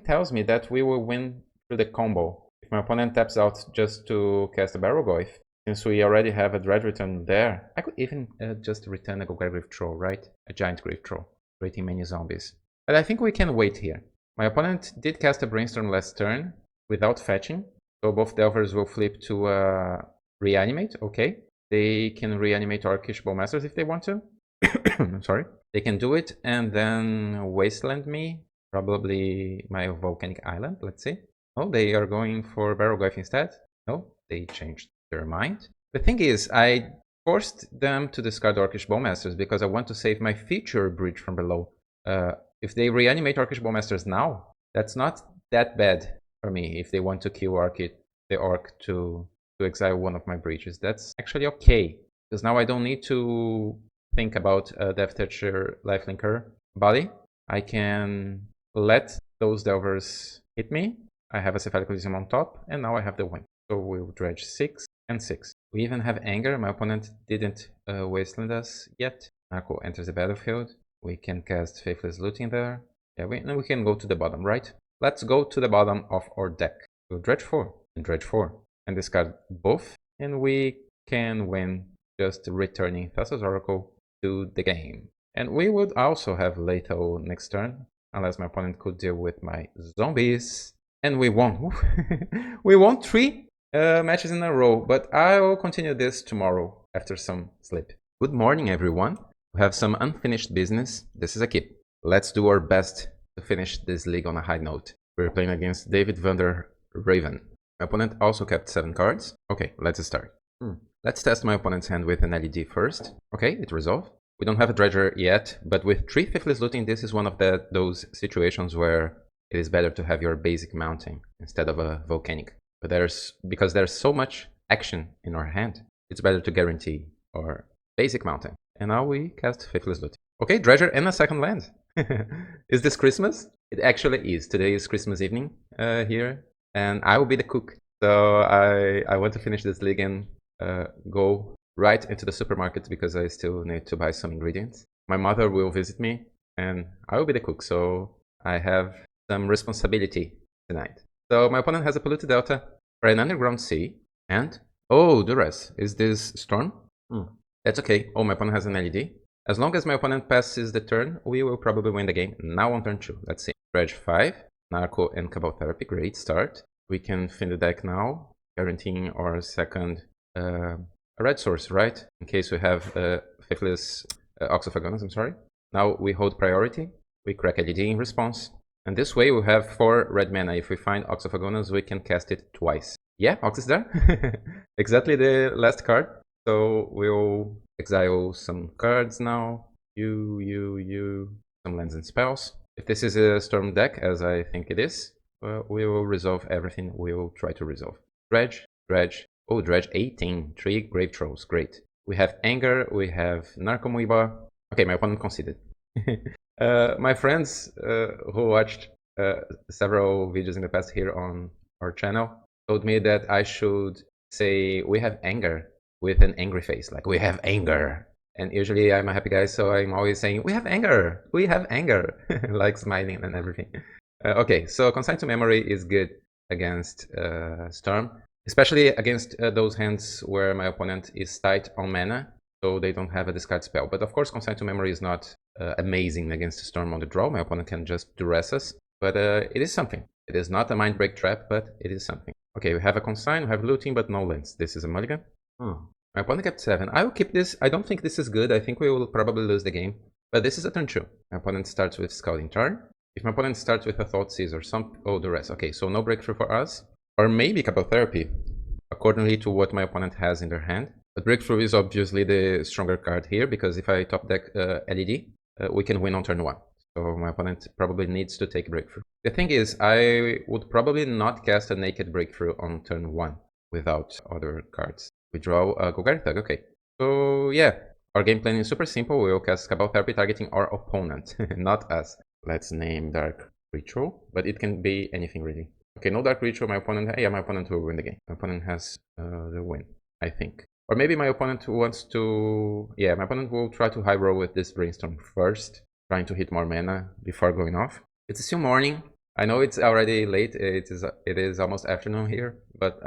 tells me that we will win through the combo. If my opponent taps out just to cast a Barrogoyf, since we already have a Dredge Return there, I could even just return a Grave Troll, right? A giant Grave Troll, creating many zombies. But I think we can wait here. My opponent did cast a Brainstorm last turn without fetching, so both Delvers will flip to Reanimate. Okay, they can reanimate Orcish Bowmasters if they want to. I'm sorry. They can do it and then Wasteland me, probably my Volcanic Island, let's see. Oh, they are going for Barrogoyf instead. No, they changed their mind. The thing is, I forced them to discard Orcish Bowmasters because I want to save my future Bridge from below. If they reanimate Orcish Bowmasters now, that's not that bad for me. If they want to kill the Orc to exile one of my breaches, that's actually okay. Because now I don't need to think about Death Toucher, Lifelinker body. I can let those Delvers hit me. I have a Cephalic Coliseum on top, and now I have the win. So we'll dredge 6 and 6. We even have Anger. My opponent didn't Wasteland us yet. Nako enters the battlefield. We can cast Faithless Looting there. Yeah, we can go to the bottom, right? Let's go to the bottom of our deck. We'll dredge 4 and dredge 4. And discard both. And we can win just returning Thassa's Oracle to the game. And we would also have Lethal next turn. Unless my opponent could deal with my zombies. And we won. We won 3 matches in a row. But I will continue this tomorrow after some sleep. Good morning, everyone. We have some unfinished business. This is a keep. Let's do our best to finish this league on a high note. We're playing against DavidVanDerRaven. My opponent also kept 7 cards. Okay, let's start. Let's test my opponent's hand with an LED first. Okay, it resolved. We don't have a Dredger yet, but with 3 Faithless Looting, this is one of those situations where it is better to have your basic mounting instead of a Volcanic. But because there's so much action in our hand, it's better to guarantee our basic mountain. And now we cast Faithless Looting. Okay, Dredger and a second land. Is this Christmas? It actually is. Today is Christmas evening here, and I will be the cook. So I want to finish this league and go right into the supermarket because I still need to buy some ingredients. My mother will visit me, and I will be the cook. So I have some responsibility tonight. So my opponent has a Polluted Delta for an Underground Sea, and oh, Duress, is this Storm? That's okay. Oh, my opponent has an LED. As long as my opponent passes the turn, we will probably win the game. Now on turn 2, let's see. Dredge 5, Narco and Cabal Therapy, great start. We can fin the deck now, guaranteeing our second red source, right? In case we have Faithless Oxophagonus, I'm sorry. Now we hold priority, we crack LED in response, and this way we have 4 red mana. If we find Oxophagonus, we can cast it twice. Yeah, Ox is there. Exactly the last card. So we'll exile some cards now. Some lands and spells. If this is a Storm deck, as I think it is, we will resolve everything we will try to resolve. Dredge, Dredge. Oh, Dredge 18. 3 Grave Trolls, great. We have Anger, we have Narcomoeba. Okay, my opponent conceded. My friends who watched several videos in the past here on our channel told me that I should say we have Anger with an angry face, like we have anger. And usually I'm a happy guy, so I'm always saying we have anger, like smiling and everything. Okay, so Consign to Memory is good against Storm, especially against those hands where my opponent is tight on mana, so they don't have a discard spell. But of course, Consign to Memory is not amazing against Storm on the draw. My opponent can just duress us, but it is something. It is not a Mind Break trap, but it is something. Okay, we have a Consign, we have looting, but no lands. This is a mulligan. My opponent kept 7. I will keep this. I don't think this is good. I think we will probably lose the game. But this is a turn 2. My opponent starts with Scouting Turn. If my opponent starts with a Thoughtseize or some... Oh, the rest. Okay, so no breakthrough for us. Or maybe Cabal Therapy, accordingly to what my opponent has in their hand. But breakthrough is obviously the stronger card here, because if I top deck LED, we can win on turn 1. So my opponent probably needs to take breakthrough. The thing is, I would probably not cast a naked breakthrough on turn 1 without other cards. We draw a Golgari Thug, okay. So yeah, our game plan is super simple. We will cast Cabal Therapy targeting our opponent, not us. Let's name Dark Ritual, but it can be anything really. Okay, no Dark Ritual, my opponent, yeah, my opponent will win the game. My opponent has the win, I think. Or maybe my opponent wants to, yeah, my opponent will try to high roll with this Brainstorm first, trying to hit more mana before going off. It's still morning. I know it's already late, it is almost afternoon here, but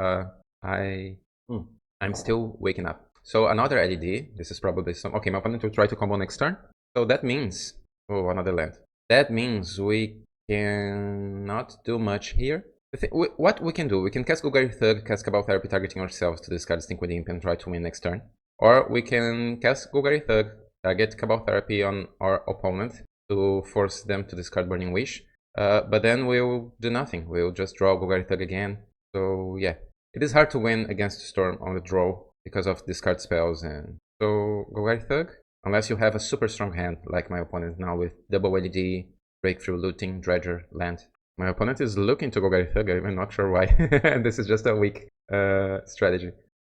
I'm still waking up. So another LED, this is probably some... Okay, my opponent will try to combo next turn. So that means... Oh, another land. That means we cannot do much here. What we can do, we can cast Golgari Thug, cast Cabal Therapy targeting ourselves to discard Stink with Imp and try to win next turn. Or we can cast Golgari Thug, target Cabal Therapy on our opponent to force them to discard Burning Wish. But then we'll do nothing. We'll just draw Golgari Thug again. So yeah. It is hard to win against Storm on the draw because of discard spells, and so Golgari Thug, unless you have a super strong hand like my opponent now with double LED, breakthrough, looting, dredger, land. My opponent is looking to Golgari Thug, I'm not sure why. This is just a weak strategy.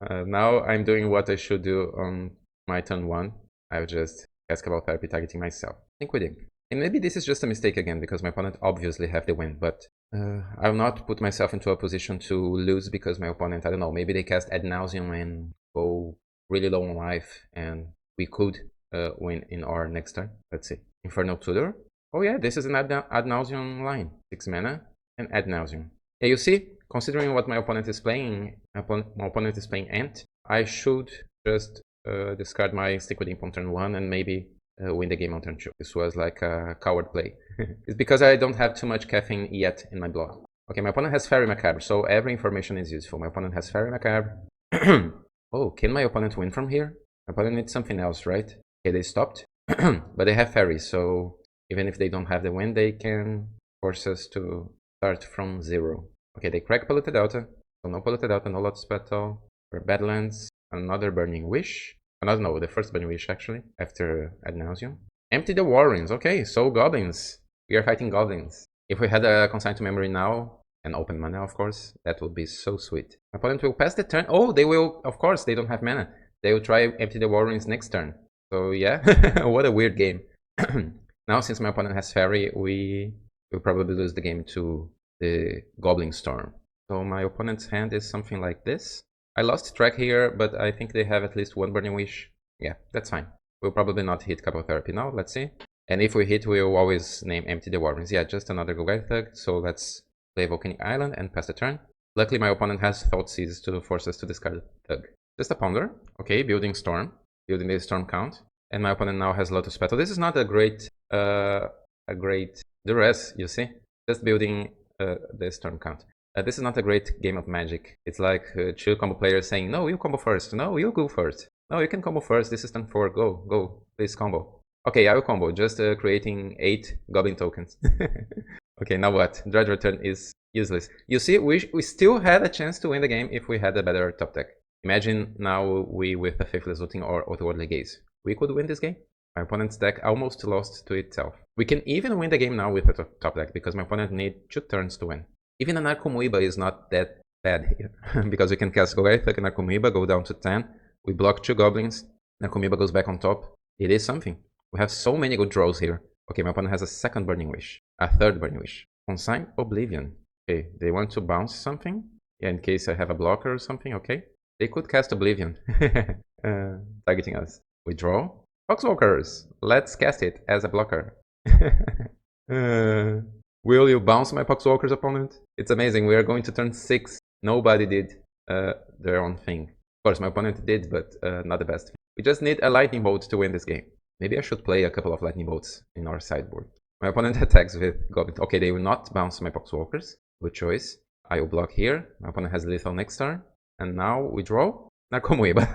Now I'm doing what I should do on my turn 1. I'll just cast Cabal Therapy targeting myself. I think we did. And maybe this is just a mistake again, because my opponent obviously have the win, but I will not put myself into a position to lose because my opponent, I don't know, maybe they cast Ad Nauseum and go really low on life, and we could win in our next turn. Let's see. Infernal Tutor. Oh yeah, this is an Ad Nauseum line. 6 mana and Ad Nauseum. Yeah, you see, considering what my opponent is playing, my opponent is playing Ant, I should just discard my Stick with Imp on turn 1 and maybe win the game on turn 2. This was like a coward play. It's because I don't have too much caffeine yet in my blood. Okay, my opponent has Fairy Macabre, so every information is useful. My opponent has Fairy Macabre. Oh, can my opponent win from here? My opponent needs something else, right? Okay, they stopped. But they have fairies, so even if they don't have the win, they can force us to start from 0. Okay, they crack Polluted Delta. So no Polluted Delta, no Lotus Petal. For Badlands, another Burning Wish. No, the first Burning Wish actually, after Ad Nauseum. Empty the Warrens. Okay, so goblins. We are fighting goblins. If we had a Consign to Memory now, and open mana of course, that would be so sweet. My opponent will pass the turn. Oh, they will, of course, they don't have mana. they will try empty the war ruins next turn. So yeah, what a weird game. Now, since my opponent has fairy, we will probably lose the game to the Goblin Storm. So my opponent's hand is something like this. I lost track here, but I think they have at least one Burning Wish. Yeah, that's fine. We'll probably not hit Cabal Therapy now, let's see. And if we hit, we'll always name Empty the War Ruins. Yeah, just another Golgari Thug, so let's play Volcanic Island and pass the turn. Luckily, my opponent has Thoughtseize to force us to discard Thug. Just a Ponder. Okay, building Storm. Building the Storm count. And my opponent now has Lotus Petal. This is not a great duress, you see? Just building the Storm count. This is not a great game of Magic. It's like two combo players saying, no, you combo first. No, you go first. No, you can combo first. This is turn 4. Go. Please combo. Okay, I will combo. Just creating 8 Goblin tokens. Okay, now what? Dredge Return is useless. You see, we still had a chance to win the game if we had a better top deck. Imagine now we with a Faithless Looting or Otherworldly Gaze. We could win this game. My opponent's deck almost lost to itself. We can even win the game now with a top deck because my opponent needs 2 turns to win. Even an Narcomoeba is not that bad here because we can cast Golgari Thug and Narcomoeba, go down to 10. We block 2 goblins. Narcomoeba goes back on top. It is something. We have so many good draws here. Okay, my opponent has a second Burning Wish. A third Burning Wish. Consign Oblivion. Okay, they want to bounce something. Yeah, in case I have a blocker or something, okay. They could cast Oblivion. Targeting us. We draw. Foxwalkers. Let's cast it as a blocker. Will you bounce my Poxwalkers, opponent? It's amazing. We are going to turn 6. Nobody did their own thing. Of course, my opponent did, but not the best. We just need a Lightning Bolt to win this game. Maybe I should play a couple of Lightning Bolts in our sideboard. My opponent attacks with Goblin. Okay, they will not bounce my Poxwalkers. Good choice. I will block here. My opponent has lethal next turn. And now we draw Narcomoeba.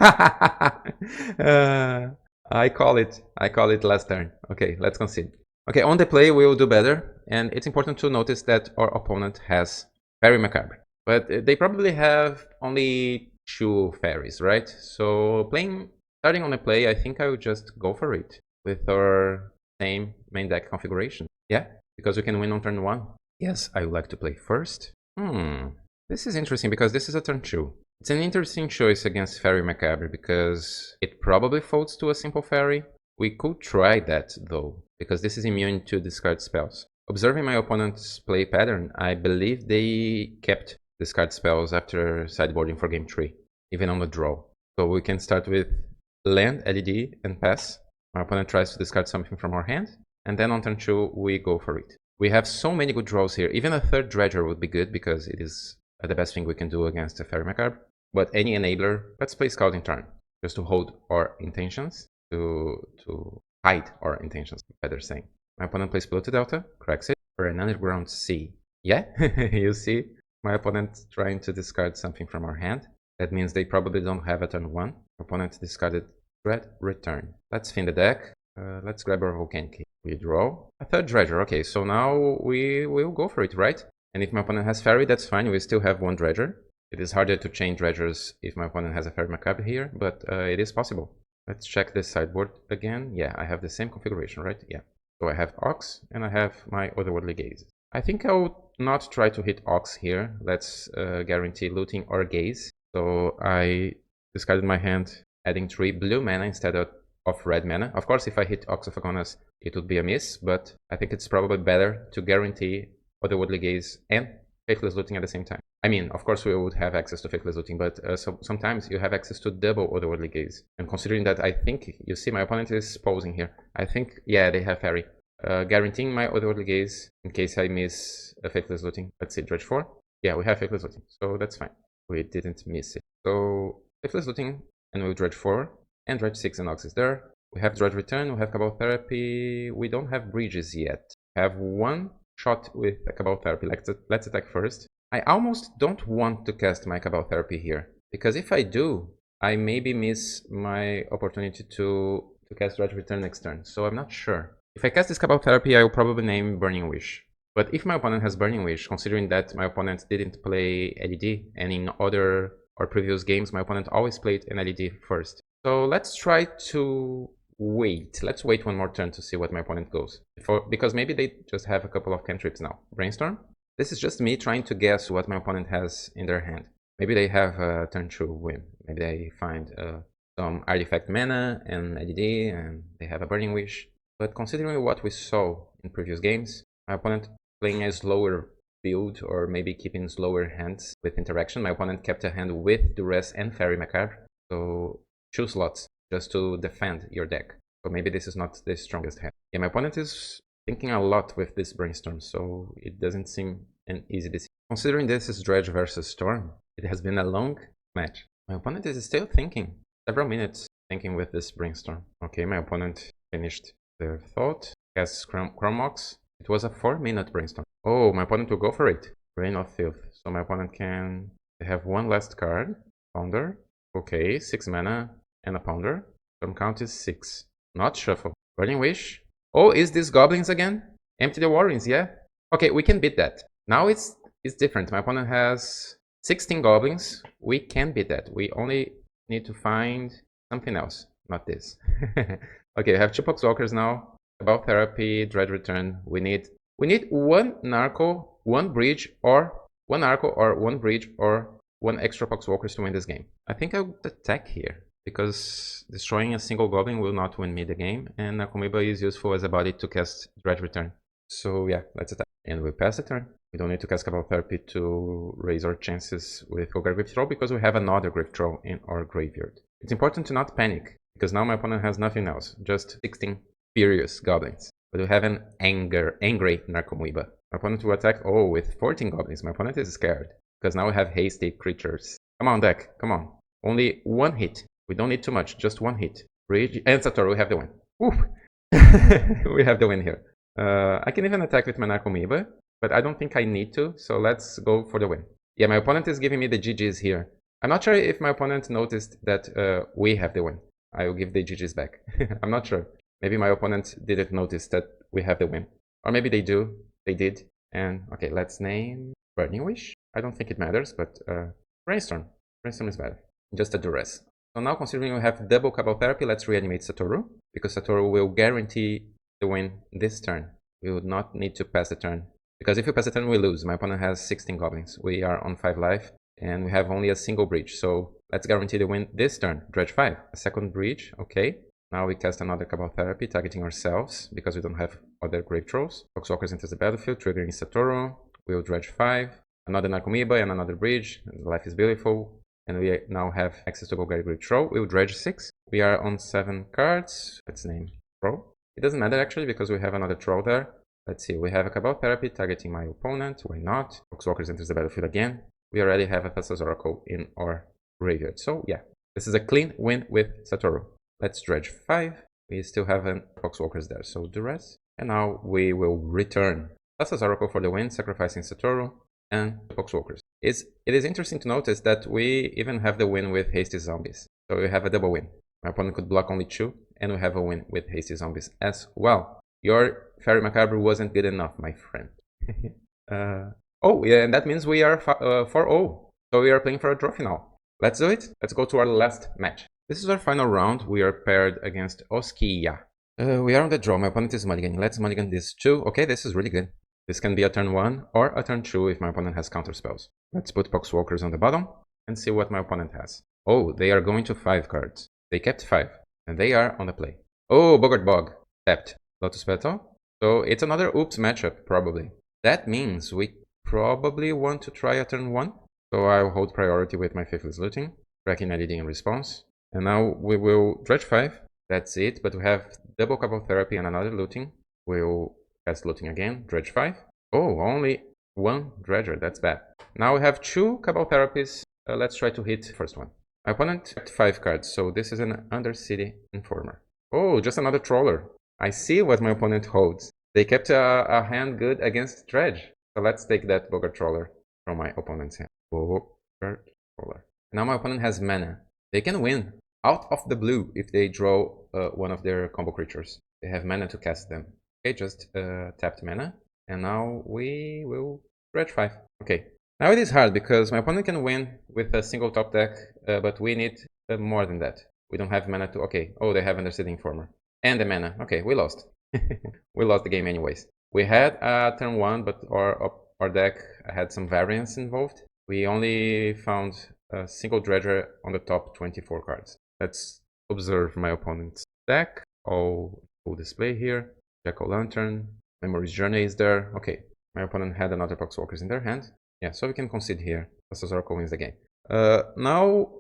I call it last turn. Okay, let's concede. Okay, on the play we will do better. And it's important to notice that our opponent has Fairy Macabre. But they probably have only 2 fairies, right? So starting on the play, I think I will just go for it with our same main deck configuration. Yeah, because we can win on turn 1. Yes, I would like to play first. This is interesting because this is a turn 2. It's an interesting choice against Fairy Macabre because it probably folds to a simple fairy. We could try that though, because this is immune to discard spells. Observing my opponent's play pattern, I believe they kept discard spells after sideboarding for game 3, even on the draw. So we can start with land, LED, and pass. My opponent tries to discard something from our hand, and then on turn 2 we go for it. We have so many good draws here. Even a third Dredger would be good because it is the best thing we can do against a Fairy Macabre. But any enabler, let's play Scouting Turn, just to hold our intentions, to hide our intentions, better saying. My opponent plays Bloated Delta, cracks it, for an Underground Sea. Yeah, you see, my opponent trying to discard something from our hand. That means they probably don't have a turn 1. Opponent discarded Dread Return. Let's fin the deck. Let's grab our Volcanic. We draw a third Dredger. Okay, so now we will go for it, right? And if my opponent has Fairy, that's fine. We still have 1 Dredger. It is harder to chain Dredgers if my opponent has a Fairy Macabre here, but it is possible. Let's check this sideboard again. Yeah, I have the same configuration, right? Yeah. So I have Ox, and I have my Otherworldly Gaze. I think I would not try to hit Ox here. Let's guarantee looting or Gaze. So I discarded my hand, adding 3 blue mana instead of red mana. Of course, if I hit Ox of Agonas, it would be a miss, but I think it's probably better to guarantee Otherworldly Gaze and Faithless Looting at the same time. I mean, of course we would have access to Faithless Looting, but sometimes you have access to double Otherworldly Gaze. And considering that, I think, you see my opponent is posing here. I think, yeah, they have Fairy. Guaranteeing my Otherworldly Gaze in case I miss a Faithless Looting. Let's see, Dredge 4. Yeah, we have Faithless Looting, so that's fine. We didn't miss it. So, Faithless Looting, and we'll Dredge 4, and Dredge 6 and Ox is there. We have Dredge Return, we have Cabal Therapy. We don't have Bridges yet. We have 1 shot with a Cabal Therapy. Let's attack first. I almost don't want to cast my Cabal Therapy here, because if I do, I maybe miss my opportunity to cast Dredge Return next turn, so I'm not sure. If I cast this Cabal Therapy, I will probably name Burning Wish. But if my opponent has Burning Wish, considering that my opponent didn't play LED, and in other or previous games my opponent always played an LED first. So let's try to wait. Let's wait 1 more turn to see what my opponent goes. Because maybe they just have a couple of cantrips now. Brainstorm? This is just me trying to guess what my opponent has in their hand. Maybe they have a turn 2 win. Maybe they find some artifact mana and ADD, and they have a Burning Wish. But considering what we saw in previous games, my opponent playing a slower build or maybe keeping slower hands with interaction. My opponent kept a hand with Duress and Fairy Macabre, so 2 slots just to defend your deck. So maybe this is not the strongest hand. Yeah, my opponent is thinking a lot with this Brainstorm, so it doesn't seem an easy decision. Considering this is Dredge versus Storm, it has been a long match. My opponent is still thinking, several minutes thinking with this Brainstorm. Okay, my opponent finished their thought, casts Chromox. It was a 4-minute Brainstorm. Oh, my opponent will go for it. Rain of Filth. So my opponent can have one last card. Ponder. Okay, 6 mana and a Ponder. Storm count is 6. Not shuffle. Burning Wish. Oh, is this Goblins again? Empty the Warrens, yeah? Okay, we can beat that. Now it's different. My opponent has 16 Goblins. We can beat that. We only need to find something else. Not this. Okay, we have 2 Poxwalkers now. About Therapy, Dredge Return. We need 1 Narco, 1 Bridge, or 1 Narco, or 1 Bridge, or 1 extra Poxwalkers to win this game. I think I would attack here, because destroying a single Goblin will not win me the game, and Narcomoeba is useful as a body to cast Dredge Return. So yeah, let's attack. And we pass the turn. We don't need to cast Cabal Therapy to raise our chances with Golgari Gryff Troll, because we have another Gryff Troll in our graveyard. It's important to not panic, because now my opponent has nothing else, just 16 furious Goblins. But we have an angry Narcomoeba. My opponent will attack, with 14 Goblins. My opponent is scared, because now we have hasty creatures. Come on, deck, come on. Only 1 hit. We don't need too much, just 1 hit. Bridge and Satoru, we have the win. Woo! We have the win here. I can even attack with my Narcomoeba, but I don't think I need to, so let's go for the win. Yeah, my opponent is giving me the GGs here. I'm not sure if my opponent noticed that we have the win. I will give the GGs back. I'm not sure. Maybe my opponent didn't notice that we have the win. Or maybe they do. They did. And okay, let's name Burning Wish. I don't think it matters, but Brainstorm. Brainstorm is better. Just a Duress. So now, considering we have double Cabal Therapy, let's reanimate Satoru, because Satoru will guarantee the win this turn. We would not need to pass the turn, because if we pass the turn, we lose. My opponent has 16 Goblins. We are on 5 life, and we have only a single Bridge. So let's guarantee the win this turn. Dredge 5. A second Bridge. Okay. Now we cast another Cabal Therapy, targeting ourselves, because we don't have other Grave Trolls. Poxwalkers enters the battlefield, triggering Satoru. We'll Dredge 5. Another Narcomoeba and another Bridge. Life is beautiful. And we now have access to Golgari Gryff Troll. We'll Dredge 6. We are on 7 cards. Let's name Troll. It doesn't matter actually, because we have another Troll there. Let's see, we have a Cabal Therapy targeting my opponent. Why not? Poxwalkers enters the battlefield again. We already have a Thassa's Oracle in our graveyard. So yeah, this is a clean win with Satoru. Let's Dredge 5. We still have Poxwalkers there, so Duress. And now we will return Thassa's Oracle for the win, sacrificing Satoru and Poxwalkers. It is interesting to notice that we even have the win with Hasty Zombies. So we have a double win. My opponent could block only 2, and we have a win with Hasty Zombies as well. Your Fairy Macabre wasn't good enough, my friend. Oh, yeah, and that means we are 4-0. So we are playing for a trophy now. Let's do it. Let's go to our last match. This is our final round. We are paired against oskiyaa. We are on the draw. My opponent is mulliganing. Let's mulligan this 2. Okay, this is really good. This can be a turn 1 or a turn 2 if my opponent has counter spells. Let's put Poxwalkers on the bottom and see what my opponent has. Oh, they are going to 5 cards. They kept 5, and they are on the play. Oh, Boggart Bog. Tapped. Lotus Petal. So it's another oops matchup, probably. That means we probably want to try a turn 1. So I'll hold priority with my Faithless Looting, cracking ADD in response. And now we will Dredge 5. That's it, but we have double Cabal Therapy and another Looting. We'll cast Looting again, Dredge 5. Oh, only 1 Dredger, that's bad. Now we have 2 Cabal Therapies. Let's try to hit the first one. My opponent kept 5 cards, so this is an Undercity Informer. Oh, just another Troller. I see what my opponent holds. They kept a hand good against Dredge. So let's take that Boggart Troller from my opponent's hand. Boggart Troller. Now my opponent has mana. They can win out of the blue if they draw one of their combo creatures. They have mana to cast them. Okay, just tapped mana. And now we will Dredge 5. Okay. Now it is hard because my opponent can win with a single top deck, but we need more than that. We don't have mana to... Okay. Oh, they have Undercity Informer. And the mana. Okay, we lost. We lost the game anyways. We had turn 1, but our deck had some variance involved. We only found a single Dredger on the top 24 cards. Let's observe my opponent's deck. All full display here. Jack-o'-lantern. Memory's Journey is there. Okay, my opponent had another Poxwalkers in their hand. Yeah, so we can concede here. Oracle wins the game. Now,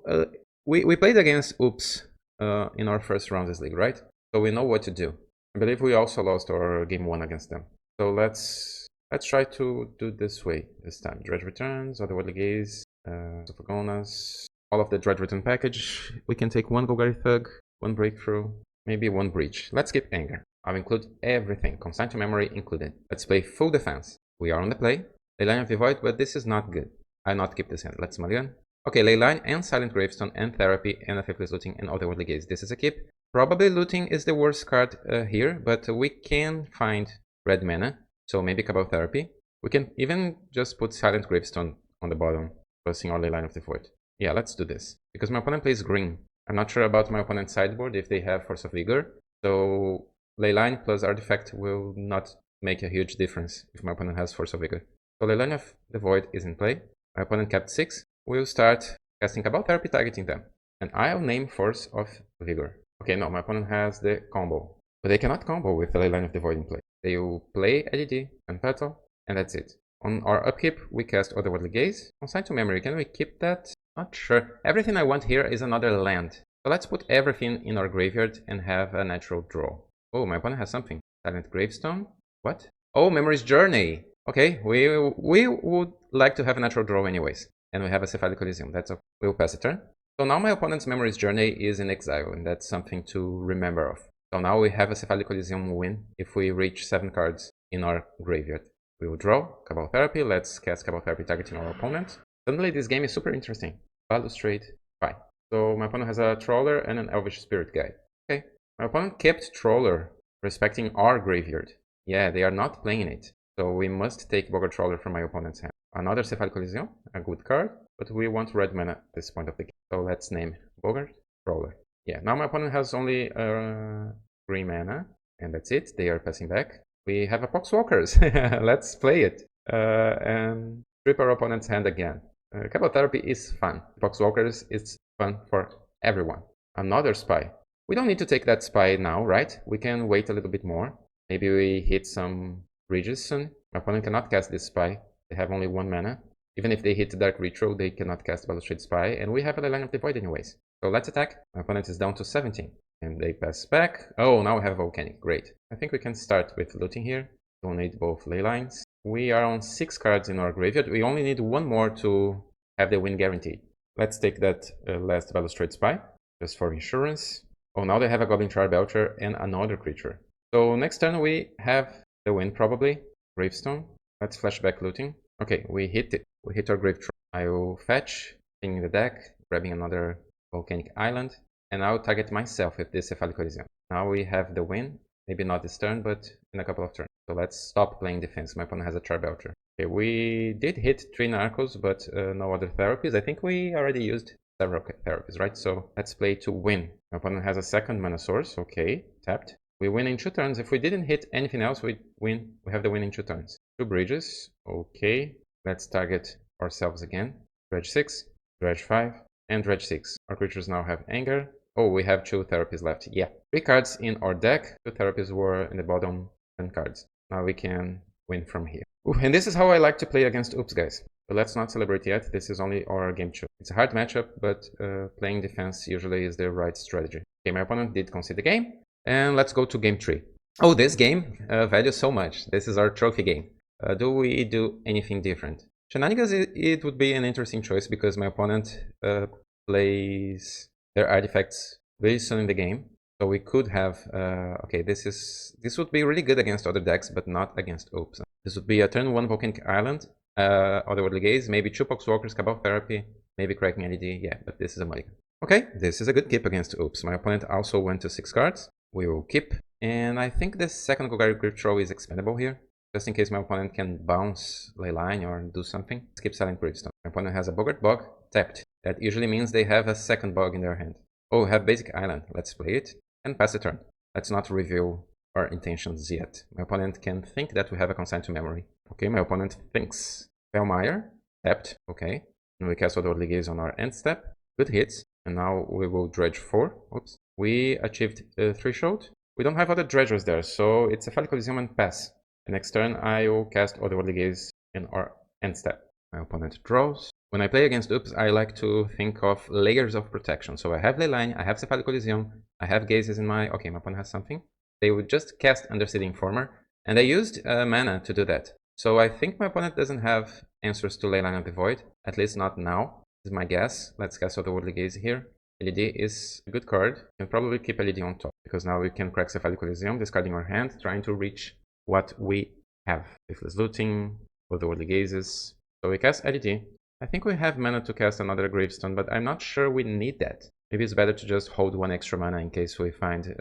we played against Oops in our first round this league, right? So we know what to do. I believe we also lost our game 1 against them. So let's try to do this way this time. Dredge returns, Otherworldly Gaze, Sophagonas, all of the Dredge return package. We can take 1 Golgari Thug, 1 Breakthrough, maybe 1 Breach. Let's skip Anger. I'll include everything, consigned to memory included. Let's play full defense. We are on the play. Leyline of the Void, but this is not good. I'll not keep this hand. Let's mulligan. Okay, Leyline and Silent Gravestone and Therapy and Effectless Looting and Otherworldly Gaze. This is a keep. Probably Looting is the worst card here, but we can find red mana, so maybe Cabal Therapy. We can even just put Silent Gravestone on the bottom, plus our Leyline of the Void. Yeah, let's do this. Because my opponent plays green. I'm not sure about my opponent's sideboard if they have Force of Vigor, so Leyline plus Artifact will not make a huge difference if my opponent has Force of Vigor. So Leyline of the Void is in play. My opponent kept 6. We'll start casting Cabal Therapy, targeting them. And I'll name Force of Vigor. Okay, no, my opponent has the combo. But they cannot combo with the Leyline of the Void in play. They will play LED and Petal, and that's it. On our upkeep, we cast Otherworldly Gaze. Consigned to memory, can we keep that? Not sure. Everything I want here is another land. So let's put everything in our graveyard and have a natural draw. Oh, my opponent has something. Silent Gravestone? What? Oh, Memory's Journey! Okay, we would like to have a natural draw anyways. And we have a Cephalic Elysium. That's okay. We'll pass a turn. So now my opponent's Memory's Journey is in exile, and that's something to remember of. So now we have a Cephalic Elysium win if we reach 7 cards in our graveyard. We will draw Cabal Therapy. Let's cast Cabal Therapy targeting our opponent. Suddenly this game is super interesting. Balustrade, fine. So my opponent has a Trawler and an Elvish Spirit Guide. Okay. My opponent kept Trawler, respecting our graveyard. Yeah, they are not playing it. So we must take Boggart Trawler from my opponent's hand. Another Cephalic Elysium, a good card, but we want red mana at this point of the game. So let's name Boggart Trawler. Yeah, now my opponent has only green mana, and that's it. They are passing back. We have a Poxwalkers. Let's play it. And strip our opponent's hand again. Cabal Therapy is fun. Poxwalkers is fun for everyone. Another Spy. We don't need to take that Spy now, right? We can wait a little bit more. Maybe we hit some bridges soon. My opponent cannot cast this Spy. They have only 1 mana. Even if they hit Dark Ritual, they cannot cast Balustrade Spy, and we have a Leyline of the Void anyways. So let's attack. My opponent is down to 17. And they pass back. Oh, now we have Volcanic. Great. I think we can start with looting here. Don't need both Leylines. We are on 6 cards in our graveyard. We only need 1 more to have the win guaranteed. Let's take that last Balustrade Spy, just for insurance. Oh, now they have a Goblin Charbelcher and another creature. So next turn we have the win probably. Gravestone. Let's flashback looting. Okay, we hit it. We hit our Grave Troll. I will fetch, pinging the deck, grabbing another Volcanic Island, and I'll target myself with this Cephalic Elysium. Now we have the win. Maybe not this turn, but in a couple of turns. So let's stop playing defense. My opponent has a Charbelcher. Okay, we did hit 3 Narcos, but no other therapies. I think we already used several therapies, right? So let's play to win. My opponent has a second mana source. Okay, tapped. We win in 2 turns. If we didn't hit anything else, we win. We have the win in 2 turns. 2 bridges. Okay, let's target ourselves again. Dredge 6, Dredge 5, and Dredge 6. Our creatures now have Anger. Oh, we have 2 therapies left. Yeah, 3 cards in our deck. 2 therapies were in the bottom 10 cards. Now we can win from here. Ooh, and this is how I like to play against Oops, guys. But let's not celebrate yet. This is only our game 2. It's a hard matchup, but playing defense usually is the right strategy. Okay, my opponent did concede the game. And let's go to game 3. Oh, this game values so much. This is our trophy game. Do we do anything different? Shenanigans, it would be an interesting choice because my opponent plays their artifacts very soon in the game. So we could have, okay, this would be really good against other decks, but not against Oops. This would be a turn 1 Volcanic Island, Otherworldly Gaze, maybe 2 Poxwalkers, Cabal Therapy, maybe Cracking LED, yeah, but this is a mulligan. Okay, this is a good keep against Oops. My opponent also went to 6 cards. We will keep, and I think the second Golgari Grip Throw is expendable here, just in case my opponent can bounce Leyline or do something. Skip Silent Gravestone. My opponent has a Boggart Bog tapped. That usually means they have a second Bog in their hand. Oh, we have Basic Island. Let's play it and pass the turn. Let's not reveal our intentions yet. My opponent can think that we have a consigned to memory. Okay, my opponent thinks. Felmire, tapped. Okay, and we cast Otherworldly Gaze on our end step. Good hits. And now we will dredge 4. Oops. We achieved a threshold. We don't have other dredgers there, so it's a Phallic Coliseum and pass. And next turn I will cast Otherworldly Gaze in our end step. My opponent draws. When I play against Oops, I like to think of layers of protection. So I have Leyline, I have Cephalic Coliseum, I have Gazes in my... Okay, my opponent has something. They would just cast Undercity Informer, and I used mana to do that. So I think my opponent doesn't have answers to Leyline of the Void, at least not now, is my guess. Let's cast Otherworldly Gaze here. LED is a good card. You can probably keep LED on top, because now we can crack Cephalic Coliseum, discarding our hand, trying to reach what we have. Faithless Looting, Otherworldly Gazes. So we cast LED. I think we have mana to cast another Gravestone, but I'm not sure we need that. Maybe it's better to just hold one extra mana in case we find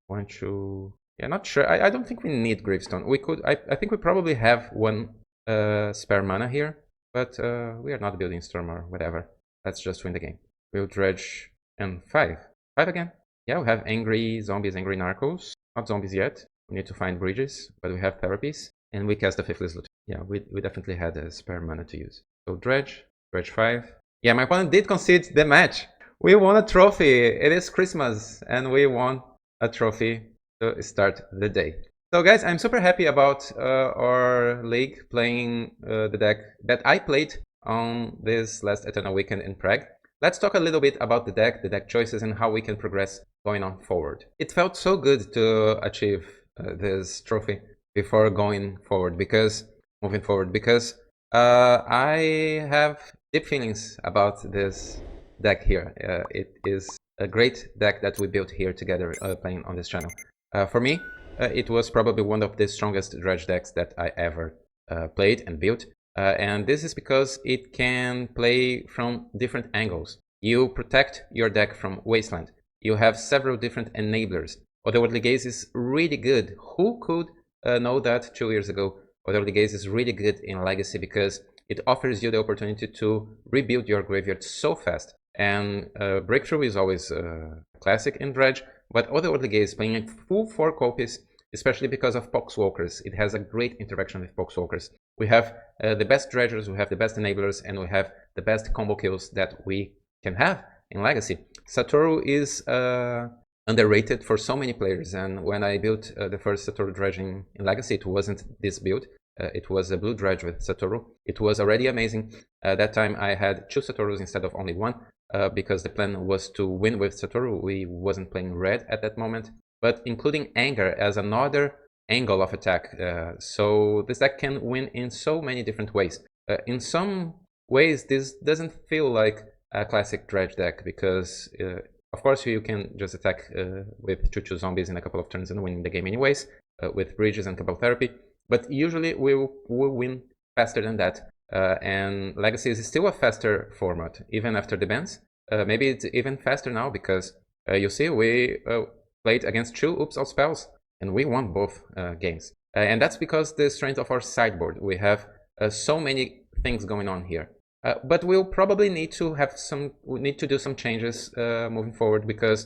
1, 2... Yeah, not sure. I don't think we need Gravestone. We could... I think we probably have one spare mana here, but we are not building Storm or whatever. Let's just win the game. We'll dredge and 5. 5 again. Yeah, we have Angry Zombies, Angry Narcos. Not zombies yet. We need to find bridges, but we have therapies. And we cast the Faithless Looting. Yeah, we definitely had a spare mana to use. So dredge 5. Yeah, my opponent did concede the match. We won a trophy. It is Christmas and we won a trophy to start the day. So guys, I'm super happy about our league playing the deck that I played on this last Eternal Weekend in Prague. Let's talk a little bit about the deck choices, and how we can progress going on forward. It felt so good to achieve this trophy before moving forward, because I have deep feelings about this deck here. It is a great deck that we built here together playing on this channel. For me, it was probably one of the strongest Dredge decks that I ever played and built. And this is because it can play from different angles. You protect your deck from Wasteland. You have several different enablers. Otherworldly Gaze is really good. Who could know that 2 years ago? Otherworldly Gaze is really good in Legacy because it offers you the opportunity to rebuild your graveyard so fast. And Breakthrough is always classic in Dredge, but Otherworldly Gaze playing in full 4 copies, especially because of Poxwalkers. It has a great interaction with Poxwalkers. We have the best Dredgers, we have the best enablers, and we have the best combo kills that we can have in Legacy. Satoru is underrated for so many players, and when I built the first Satoru Dredge in Legacy, it wasn't this build. It was a blue Dredge with Satoru. It was already amazing. That time I had 2 Satorus instead of only 1, because the plan was to win with Satoru. We wasn't playing red at that moment, but including Anger as another angle of attack. So this deck can win in so many different ways. In some ways, this doesn't feel like a classic Dredge deck, because of course you can just attack with 2/2 zombies in a couple of turns and win the game anyways, with bridges and couple therapy. But usually we'll win faster than that. And Legacy is still a faster format, even after the bans. Maybe it's even faster now, because you see we played against 2 Oops All Spells, and we won both games. And that's because the strength of our sideboard. We have so many things going on here. But we'll probably need to do some changes moving forward, because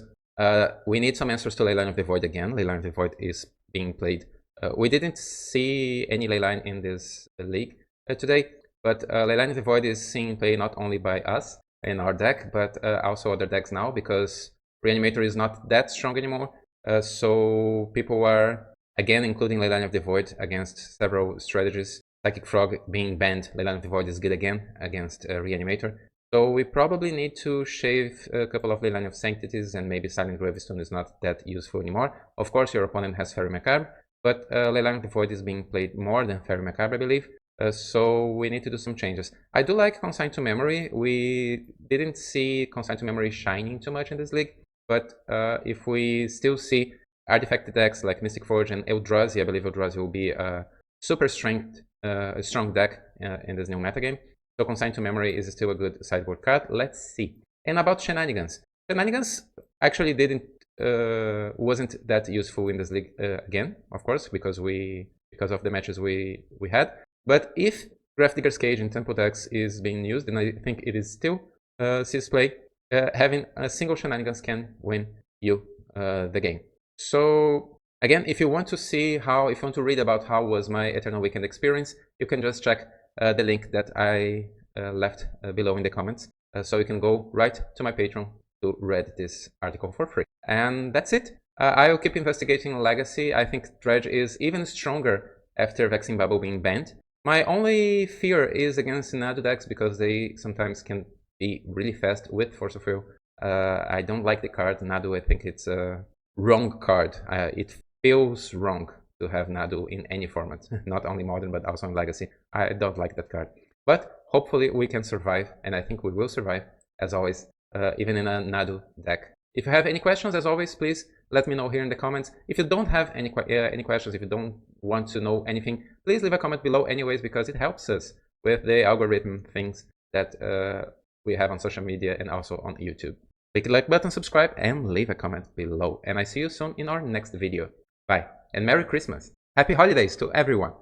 we need some answers to Leyline of the Void again. Leyline of the Void is being played. We didn't see any Leyline in this league today, but Leyline of the Void is seen play not only by us in our deck, but also other decks now, because Reanimator is not that strong anymore. So people are again including Leyline of the Void against several strategies. Psychic Frog being banned, Leyline of the Void is good again against Reanimator. So we probably need to shave a couple of Leyline of Sanctities, and maybe Silent Gravestone is not that useful anymore. Of course, your opponent has Fairy Macabre, but Leyline of the Void is being played more than Fairy Macabre, I believe. So we need to do some changes. I do like Consign to Memory. We didn't see Consign to Memory shining too much in this league, but if we still see artifact decks like Mystic Forge and Eldrazi, I believe Eldrazi will be a super strong deck in this new metagame. So Consign to Memory is still a good sideboard card. Let's see. And about Shenanigans. Shenanigans actually wasn't that useful in this league again, of course, because of the matches we had. But if Gravedigger's Cage in Temple decks is being used, then I think it is still sees play. Having a single Shenanigans can win you the game. So again, if you want to read about how was my Eternal Weekend experience, you can just check the link that I left below in the comments. So you can go right to my Patron to read this article for free. And that's it. I will keep investigating Legacy. I think Dredge is even stronger after Vaccine Bubble being banned. My only fear is against Nadu decks because they sometimes can be really fast with Force of Will. I don't like the card Nadu. I think it's a wrong card. It feels wrong to have Nadu in any format, not only Modern but also in Legacy. I don't like that card. But hopefully we can survive, and I think we will survive, as always, even in a Nadu deck. If you have any questions, as always, please let me know here in the comments. If you don't have any questions, if you don't want to know anything, please leave a comment below anyways, because it helps us with the algorithm things that we have on social media and also on YouTube. Click the like button, subscribe, and leave a comment below. And I see you soon in our next video. Bye, and Merry Christmas. Happy holidays to everyone.